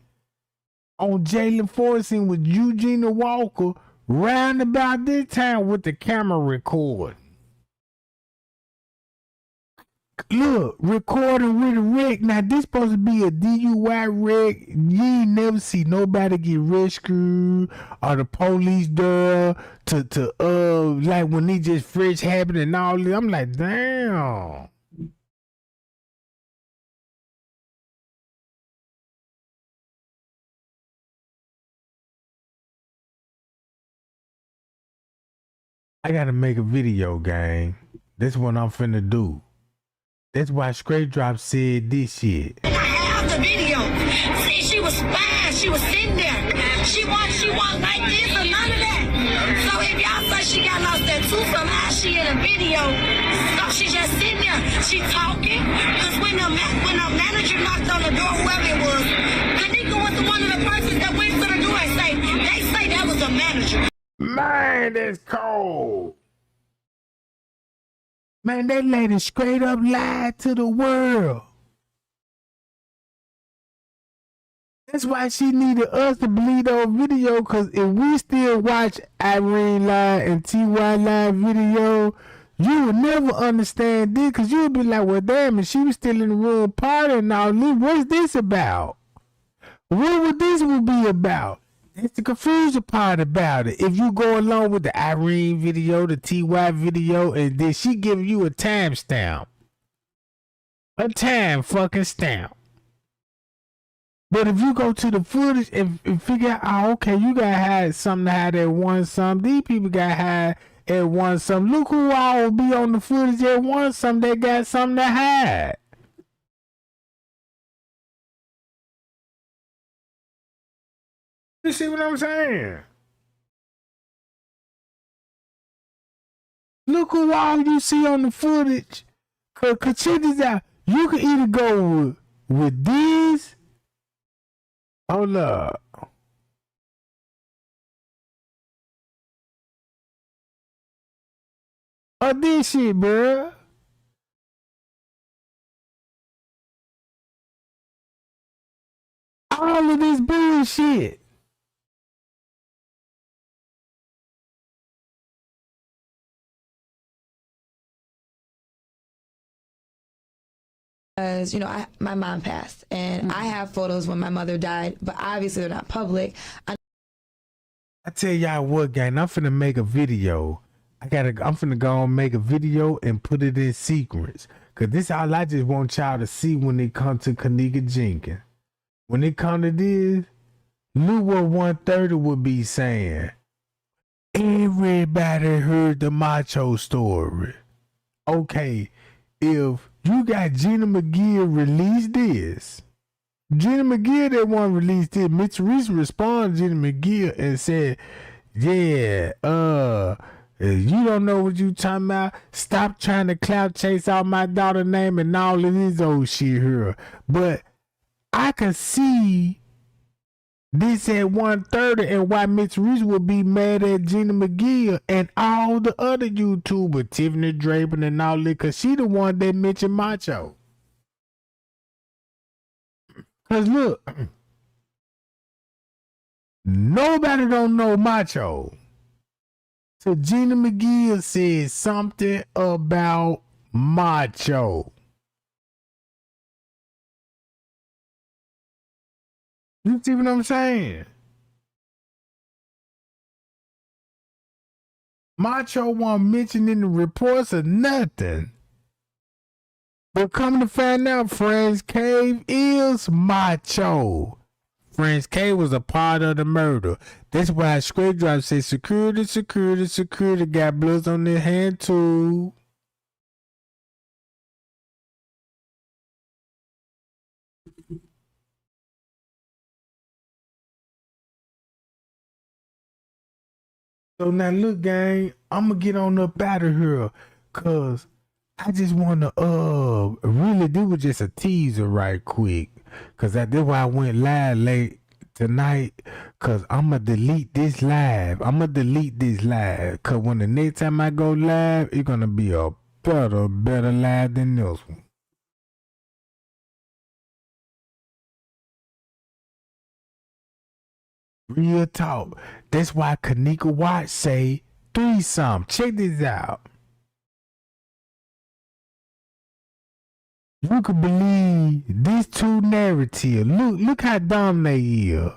on Jalen Ford scene with Eugenia Walker round about this time with the camera record. Look, recording with a wreck. Now this supposed to be a DUI wreck. You ain't never see nobody get rescued or the police there to like when they just fresh happened and all this. I'm like, damn. I gotta make a video, gang. That's what I'm finna do. That's why Straight Drop said this shit. I have the video. See, she was fine. She was sitting there. She walked like this or none of that. So if y'all say she got lost that tooth, somehow she in a video. So she just sitting there. She talking. Because when the manager knocked on the door, whoever it was, Kenneka was one of the persons that went to the door and they say that was a manager. Man, that's cold. Man, that lady straight up lied to the world. That's why she needed us to believe on video, because if we still watch Irene lie and TY lie video, you would never understand this, because you would be like, well, damn, and she was still in the room partying and all this. What's this about? What would this be about? That's the confusion part about it. If you go along with the Irene video, the TY video, and then she giving you a timestamp. A time fucking stamp. But if you go to the footage and figure out, oh, okay, you got to hide something to hide at one some. These people got to hide at one some. Look who all will be on the footage at one some. They got something to hide. You see what I'm saying? Look who all you see on the footage. Cause check this out. You can either go with these. Hold up. Or this shit, bruh. All of this bullshit. Because, my mom passed, and I have photos when my mother died, but obviously they're not public. I tell y'all what, gang, I'm finna make a video. I'm finna go and make a video and put it in sequence. Cause this all I just want y'all to see when it comes to Kenneka Jenkins. When it come to this, look what 130 would be saying. Everybody heard the Macho story. Okay, if you got Gina McGill release this. Gina McGill that one released it. Mitch Reese responded to Gina McGill and said, yeah, you don't know what you talking about. Stop trying to clout chase out my daughter's name and all of this old shit here. But I can see this at 130 and why Mitch Reese would be mad at Gina McGill and all the other YouTubers, Tiffany Draper and all that, because she the one that mentioned Macho. Because look, nobody don't know Macho. So Gina McGill said something about Macho. You see what I'm saying? Macho wasn't mentioned in the reports or nothing. But come to find out, Friends Cave is Macho. Friends Cave was a part of the murder. That's why Straight Drop said security got bloods on their hand too. So now look, gang, I'm gonna get on up out of here, cause I just wanna really, this was just a teaser right quick, cause that's why I went live late tonight, cause I'ma delete this live. Cause when the next time I go live, it's gonna be a better live than this one. Real talk. That's why Kenneka Watch say threesome. Check this out. You can believe these two narratives. Look how dumb they is.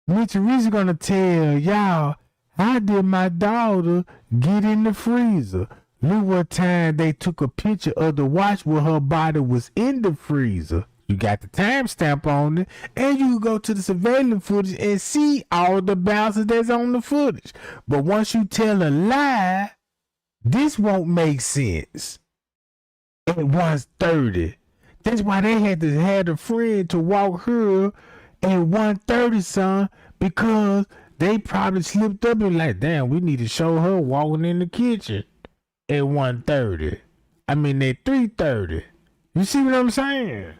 Mitch Reese gonna tell y'all, how did my daughter get in the freezer? Look what time they took a picture of the watch where her body was in the freezer. You got the timestamp on it, and you can go to the surveillance footage and see all the bounces that's on the footage. But once you tell a lie, this won't make sense. At 1:30. That's why they had to have a friend to walk her at 1:30, son, because they probably slipped up and like, damn, we need to show her walking in the kitchen at 1:30. I mean at 3:30. You see what I'm saying?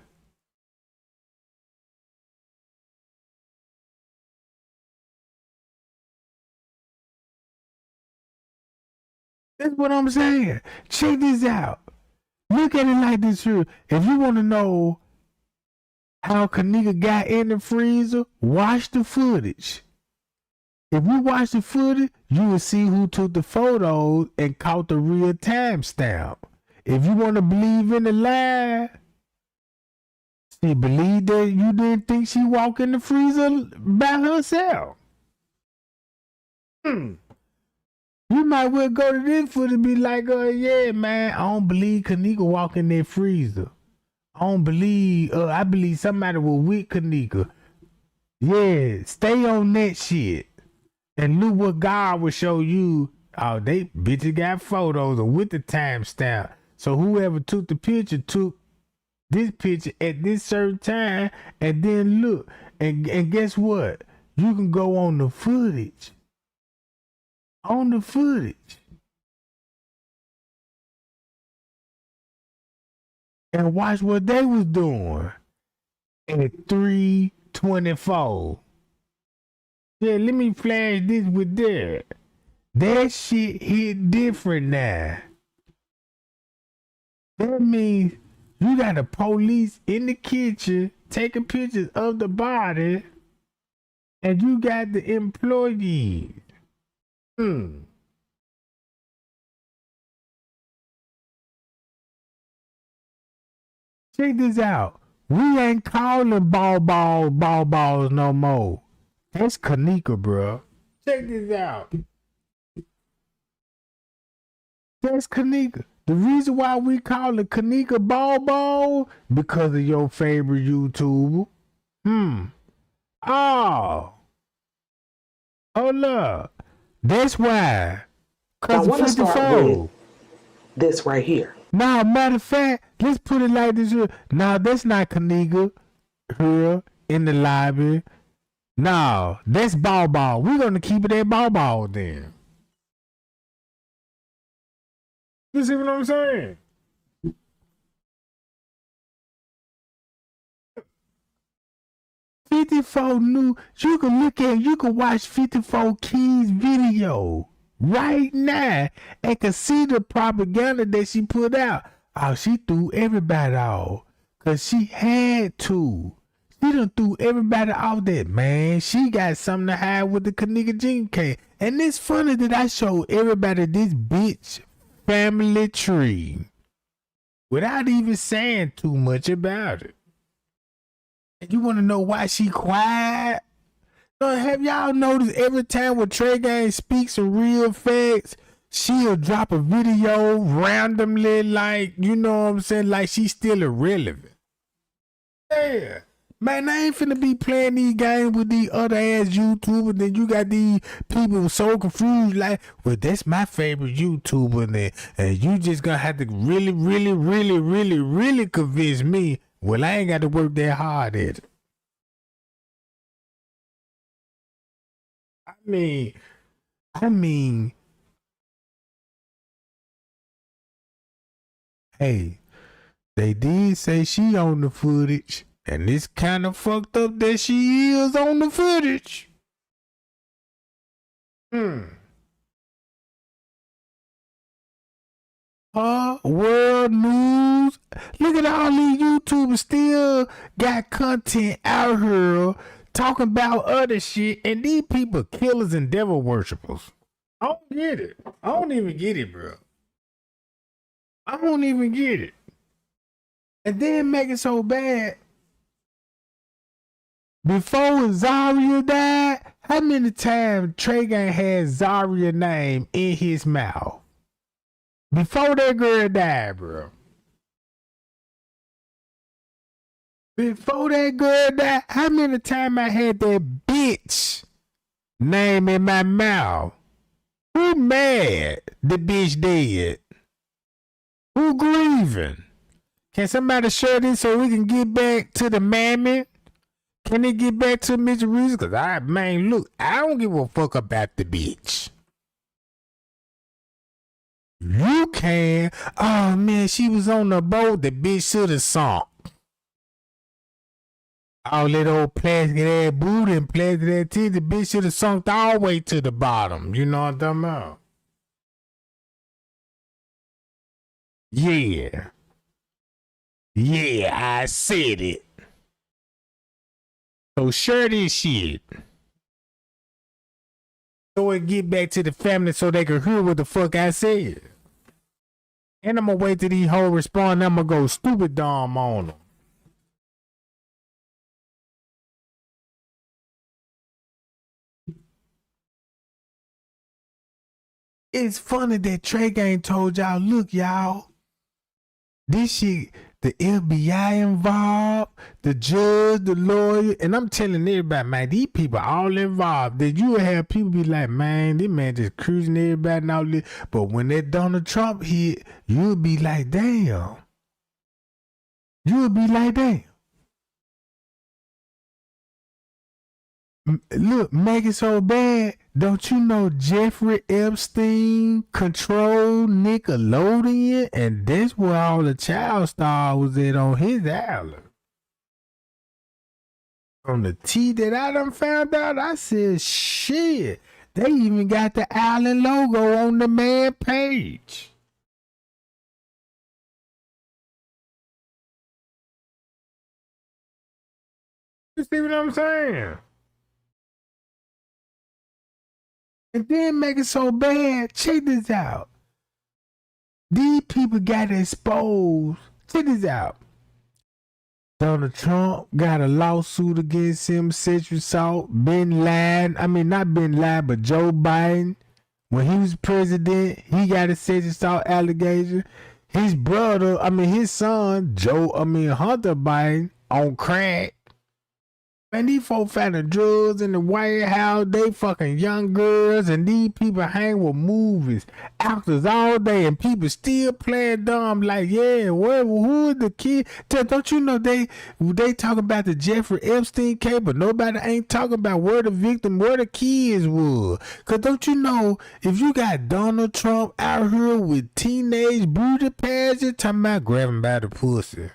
That's what I'm saying. Check this out. Look at it like this here. If you want to know how Kenneka got in the freezer, watch the footage. If you watch the footage, you will see who took the photos and caught the real timestamp. If you want to believe in the lie, see, believe that you didn't think she walked in the freezer by herself. You might well go to this foot and be like, yeah, man, I don't believe Kenneka walk in that freezer. I believe somebody was with Kenneka. Yeah, stay on that shit. And look what God will show you. Oh, they bitches got photos with the timestamp. So whoever took the picture took this picture at this certain time, and then look. And guess what? You can go on the footage. On the footage. And watch what they was doing at 3:24. Yeah, let me flash this with that. That shit hit different now. That means you got the police in the kitchen taking pictures of the body, and you got the employees. Check this out. We ain't calling balls no more. That's Kenneka, bro. Check this out. That's Kenneka. The reason why we call it Kenneka ball because of your favorite YouTuber. Oh, look. That's why. I Cause want to start 54. with this right here. Now, matter of fact, let's put it like this here. Now, that's not Kenneka here in the lobby. No, that's ball. We're going to keep it at ball then. You see what I'm saying? $54 new. You can watch 54 Keys video right now and can see the propaganda that she put out. Oh, she threw everybody off because she had to. She done threw everybody off that, man. She got something to hide with the Kenneka Jenkins. And it's funny that I showed everybody this bitch family tree without even saying too much about it. And you want to know why she quiet? Have y'all noticed every time when Trey Gang speaks some real facts, she'll drop a video randomly, like, you know what I'm saying, like she's still irrelevant. Yeah. Man, I ain't finna be playing these games with these other ass YouTubers. Then you got these people so confused, like, well, that's my favorite YouTuber, and you just gonna have to really convince me. Well, I ain't got to work that hard at it. I mean, hey, they did say she on the footage, and it's kind of fucked up that she is on the footage. World news. Look at all these YouTubers still got content out here talking about other shit, and these people killers and devil worshippers. I don't get it. I don't even get it, bro. I don't even get it. And then make it so bad. Before Zaria died, how many times Trey Gang had Zaria's name in his mouth? Before that girl died, bro. Before that girl died, how many times I had that bitch name in my mouth? Who mad the bitch dead? Who grieving? Can somebody share this so we can get back to the mammy? Can it get back to Mr. Reese? Cause I don't give a fuck about the bitch. You can. Oh man, she was on the boat. The bitch should have sunk. All that old plastic ass booty and plastic ass teeth, the bitch should have sunk all the way to the bottom. You know what I'm talking about? Yeah. Yeah, I said it. So share this shit. So it get back to the family so they can hear what the fuck I said. And I'm gonna wait till these hoes respond. I'm gonna go stupid dumb on them. It's funny that Trey Gang told y'all, look, y'all, this shit, the FBI involved, the judge, the lawyer, and I'm telling everybody, man, these people all involved. That you would have people be like, man, this man just cruising everybody and all this. But when that Donald Trump hit, you would be like, damn. You would be like, damn. Look, make it so bad. Don't you know Jeffrey Epstein controlled Nickelodeon? And that's where all the child star was at on his island. From the tea that I done found out, I said, shit. They even got the island logo on the man page. You see what I'm saying? And then make it so bad. Check this out. These people got exposed. Check this out. Donald Trump got a lawsuit against him, sexual assault. Bin Laden, not Bin Laden, but Joe Biden. When he was president, he got a sexual assault allegation. His brother, his son, Hunter Biden, on crack. Man, these folks finding drugs in the White House. They fucking young girls, and these people hang with movies, actors all day, and people still playing dumb. Like, yeah, who is the kid? Don't you know they talk about the Jeffrey Epstein case, but nobody ain't talking about where the kids was. Cause don't you know if you got Donald Trump out here with teenage booty pageant, talking about grabbing by the pussy.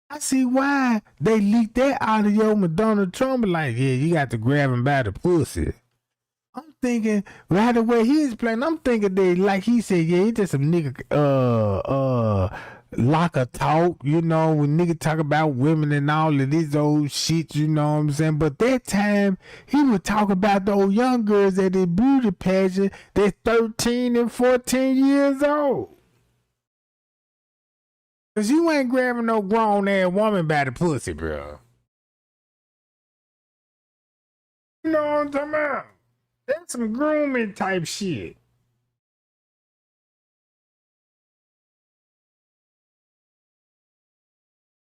I see why they leaked that audio with Donald Trump. Like, yeah, you got to grab him by the pussy. I'm thinking, right the way he's playing, I'm thinking that, like he said, yeah, he just some nigga, locker talk, when nigga talk about women and all of this old shit, you know what I'm saying? But that time, he was talking about those young girls at the beauty pageant that's 13 and 14 years old. Cause you ain't grabbing no grown ass woman by the pussy, bro. You know what I'm talking about? That's some grooming type shit.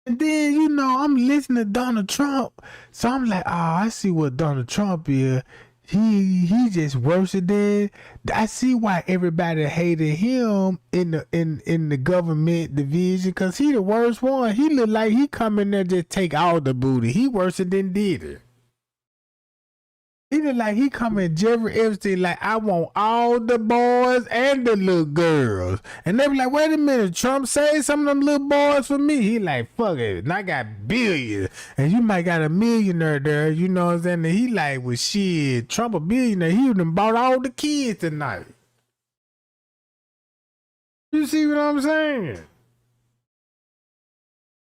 And then, I'm listening to Donald Trump. So I'm like, I see what Donald Trump is. He just worse than. I see why everybody hated him in the government division, because he the worst one. He look like he come in there just take all the booty. He worse than did it. He look like he coming Jeffrey Epstein, like, I want all the boys and the little girls. And they be like, wait a minute, Trump saved some of them little boys for me. He like, fuck it, and I got billions. And you might got a millionaire there, you know what I'm saying? And he like, well, shit, Trump a billionaire. He done bought all the kids tonight. You see what I'm saying?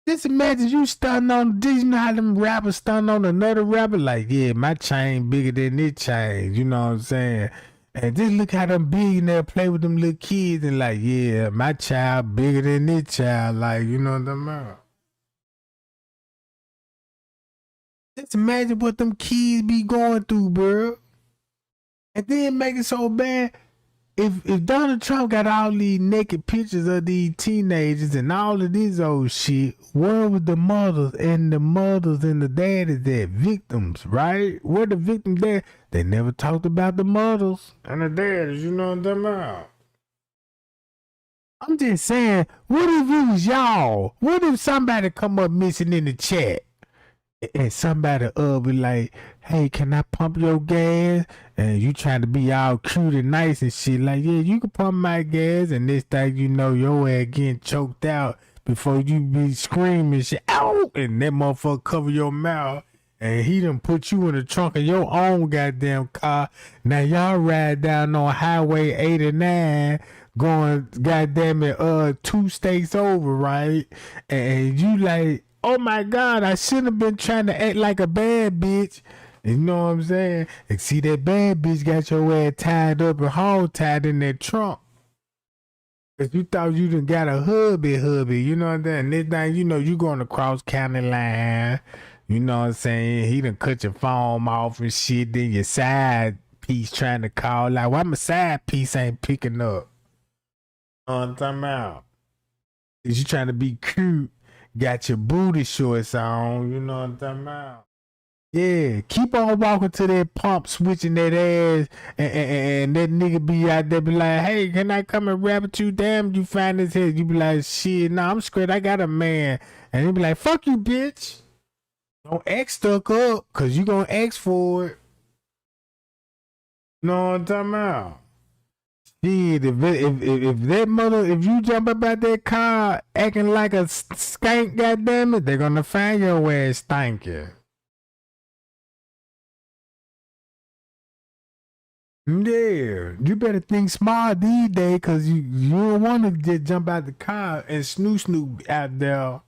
Just imagine you stunting on, you know how them rappers stunting on another rapper? Like, yeah, my chain bigger than this chain, you know what I'm saying? And just look how them billionaires play with them little kids and like, yeah, my child bigger than this child, like, you know what I'm saying? Just imagine what them kids be going through, bro. And then make it so bad. If Donald Trump got all these naked pictures of these teenagers and all of this old shit, where was the mothers and the daddies at? Victims, right? Where the victims there? They never talked about the mothers and the daddies, you know what I'm talking about? I'm just saying, what if it was y'all? What if somebody come up missing in the chat? And somebody be like, hey, can I pump your gas? And you trying to be all cute and nice and shit. Like, yeah, you can pump my gas. And this thing, you know, your ass getting choked out before you be screaming shit. Ow! And that motherfucker cover your mouth. And he done put you in the trunk of your own goddamn car. Now y'all ride down on Highway 89 going goddamn it 2 states over, right? And you like, oh my God, I shouldn't have been trying to act like a bad bitch. You know what I'm saying? And see, that bad bitch got your ass tied up and hog tied in that trunk. Cause you thought you done got a hubby, you know what I'm saying? This thing, you know, you going across county line, you know what I'm saying? He done cut your phone off and shit, then your side piece trying to call. Like, why my side piece ain't picking up? You know what I'm talking about? Cause you trying to be cute. Got your booty shorts on, you know what I'm talking about? Yeah, keep on walking to that pump, switching that ass, and that nigga be out there be like, hey, can I come and rap with you? Damn, you find this head. You be like, shit, nah, I'm straight, I got a man. And he be like, fuck you, bitch. Don't act stuck up, cause you gonna ask for it. You know what I'm talking about? Shit, if that mother, if you jump up out that car acting like a skank, goddammit, they're gonna find your ass stinking. Yeah, you better think smart these days, cause you don't want to just jump out the car and snoop out there.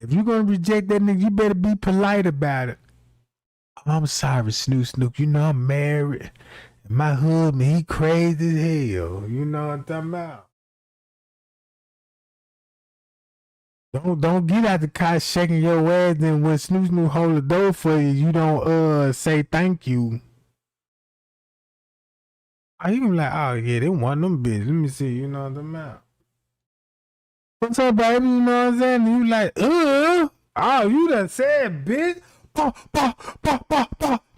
If you're gonna reject that nigga, you better be polite about it. Oh, I'm sorry, Snoop. You know I'm married. My husband, he crazy as hell. You know what I'm talking about? Don't get out the car shaking your ass. Then when Snoop hold the door for you, you don't say thank you. I even like, oh yeah, they want them bitches. Let me see, you know what I'm talking about? What's up, baby? You know what I'm saying? You like, oh, you done said, bitch.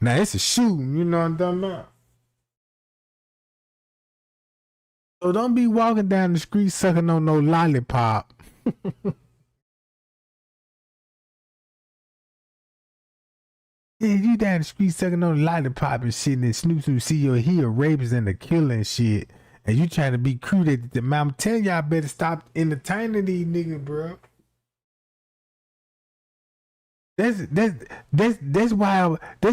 Now it's a shooting, you know what I'm talking about? So don't be walking down the street sucking on no lollipop. Yeah, you down the street sucking on lollipop and shit, and Snoop see your heel rapist and the killer and shit, and you trying to be crude at the I'm telling y'all better stop entertaining these niggas, bro. That's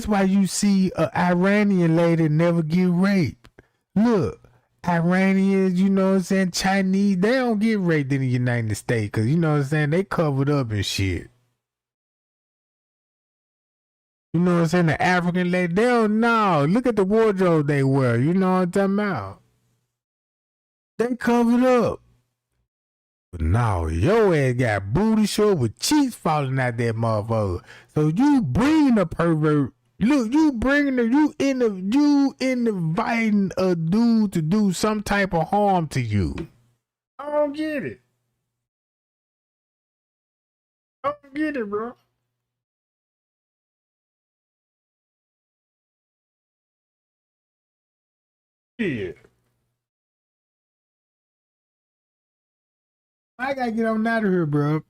why you see an Iranian lady never get raped. Look, Iranians, you know what I'm saying, Chinese, they don't get raped in the United States, cause you know what I'm saying, they covered up and shit. You know what I'm saying? The African lady, they don't know. Look at the wardrobe they wear. You know what I'm talking about? They covered up. But no, your ass got booty short with cheeks falling out that motherfucker. So you bringing a pervert. Look, you inviting a dude to do some type of harm to you. I don't get it. I don't get it, bro. Yeah. I gotta get on out of here, bro.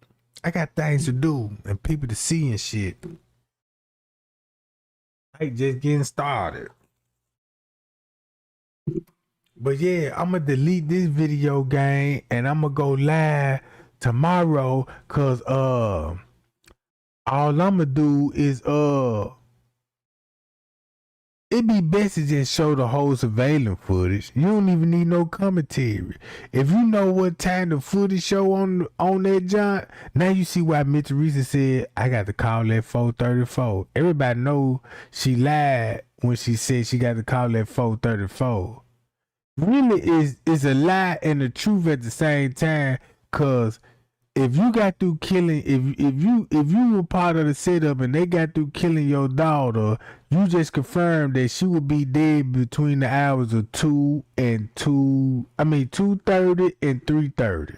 I got things to do and people to see and shit. Like just getting started. But yeah, I'm gonna delete this video game and I'm gonna go live tomorrow cause all I'm gonna do is it'd be best to just show the whole surveillance footage. You don't even need no commentary. If you know what time the footage show on that junk, now you see why Mitch Teresa said I got to call at 4:34. Everybody know she lied when she said she got to call at 4:34. Really is a lie and the truth at the same time. Cause if you got through killing, if you were part of the setup and they got through killing your daughter, you just confirmed that she would be dead between the hours of 2:30 and 3:30.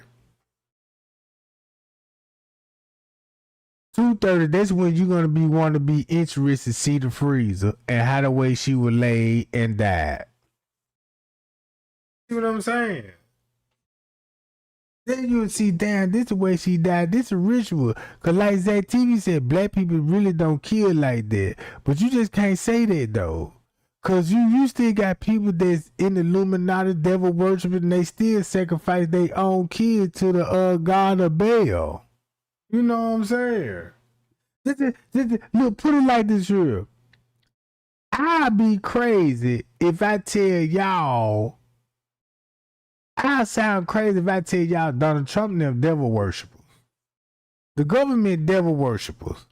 2:30. That's when you're gonna want to be interested to see the freezer and how the way she was laid and died. See what I'm saying? Then you would see, damn, this is the way she died. This is a ritual. Cause like Zach TV said, black people really don't kill like that. But you just can't say that though. Cause you still got people that's in the Illuminati, devil worshiping, and they still sacrifice their own kid to the god of Baal. You know what I'm saying? Look, put it like this here. I'd be crazy if I tell y'all. I sound crazy if I tell y'all Donald Trump and them devil worshippers. The government devil worshippers.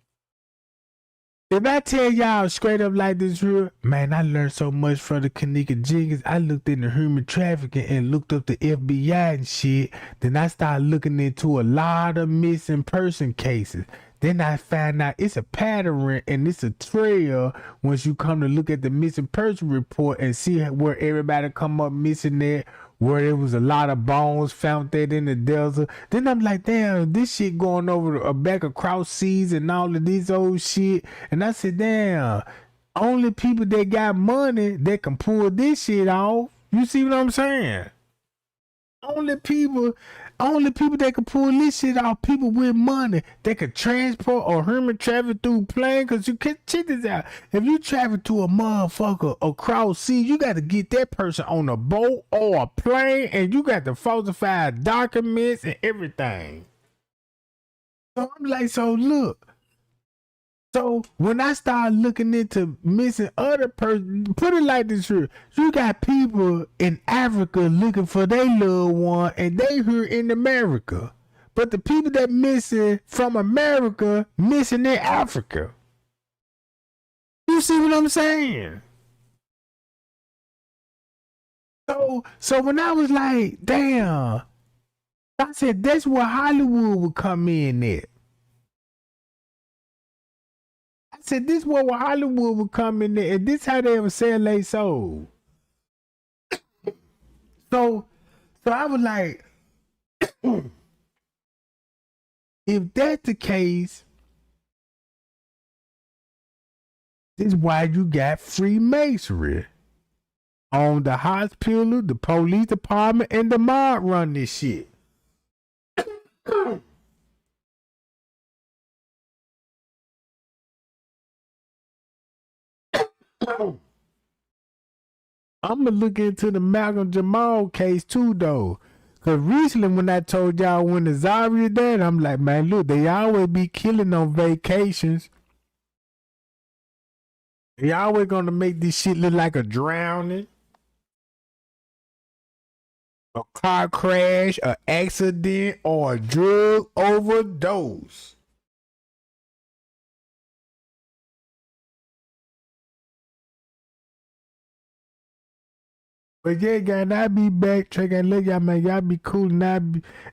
If I tell y'all straight up like this here, man, I learned so much from the Kenneka Jenkins. I looked into human trafficking and looked up the FBI and shit. Then I started looking into a lot of missing person cases. Then I found out it's a pattern and it's a trail once you come to look at the missing person report and see where everybody come up missing at, where there was a lot of bones found there in the desert. Then I'm like, damn, this shit going over back across seas and all of this old shit. And I said, damn, only people that got money that can pull this shit off. You see what I'm saying? Only people that can pull this shit off, people with money that can transport or human traffic through plane. Cause you can check this out. If you travel to a motherfucker across sea, you got to get that person on a boat or a plane, and you got to falsify documents and everything. So I'm like, so look. So when I start looking into missing other persons, put it like this here. You got people in Africa looking for their loved one and they here in America. But the people that missing from America, missing in Africa. You see what I'm saying? So when I was like, damn, I said that's where Hollywood would come in at. I said, this is where Hollywood would come in there, and this how they ever sell their soul. So I was like, if that's the case, this is why you got Freemasonry. On the hospital, the police department, and the mob run this shit. I'm gonna look into the Malcolm Jamal case too, though. Cause recently when I told y'all when the Zaria died, I'm like, man, look, they always be killing on vacations. They always gonna make this shit look like a drowning, a car crash, an accident, or a drug overdose. But yeah, guys, I be back checking. Look, y'all, man, y'all be cool. And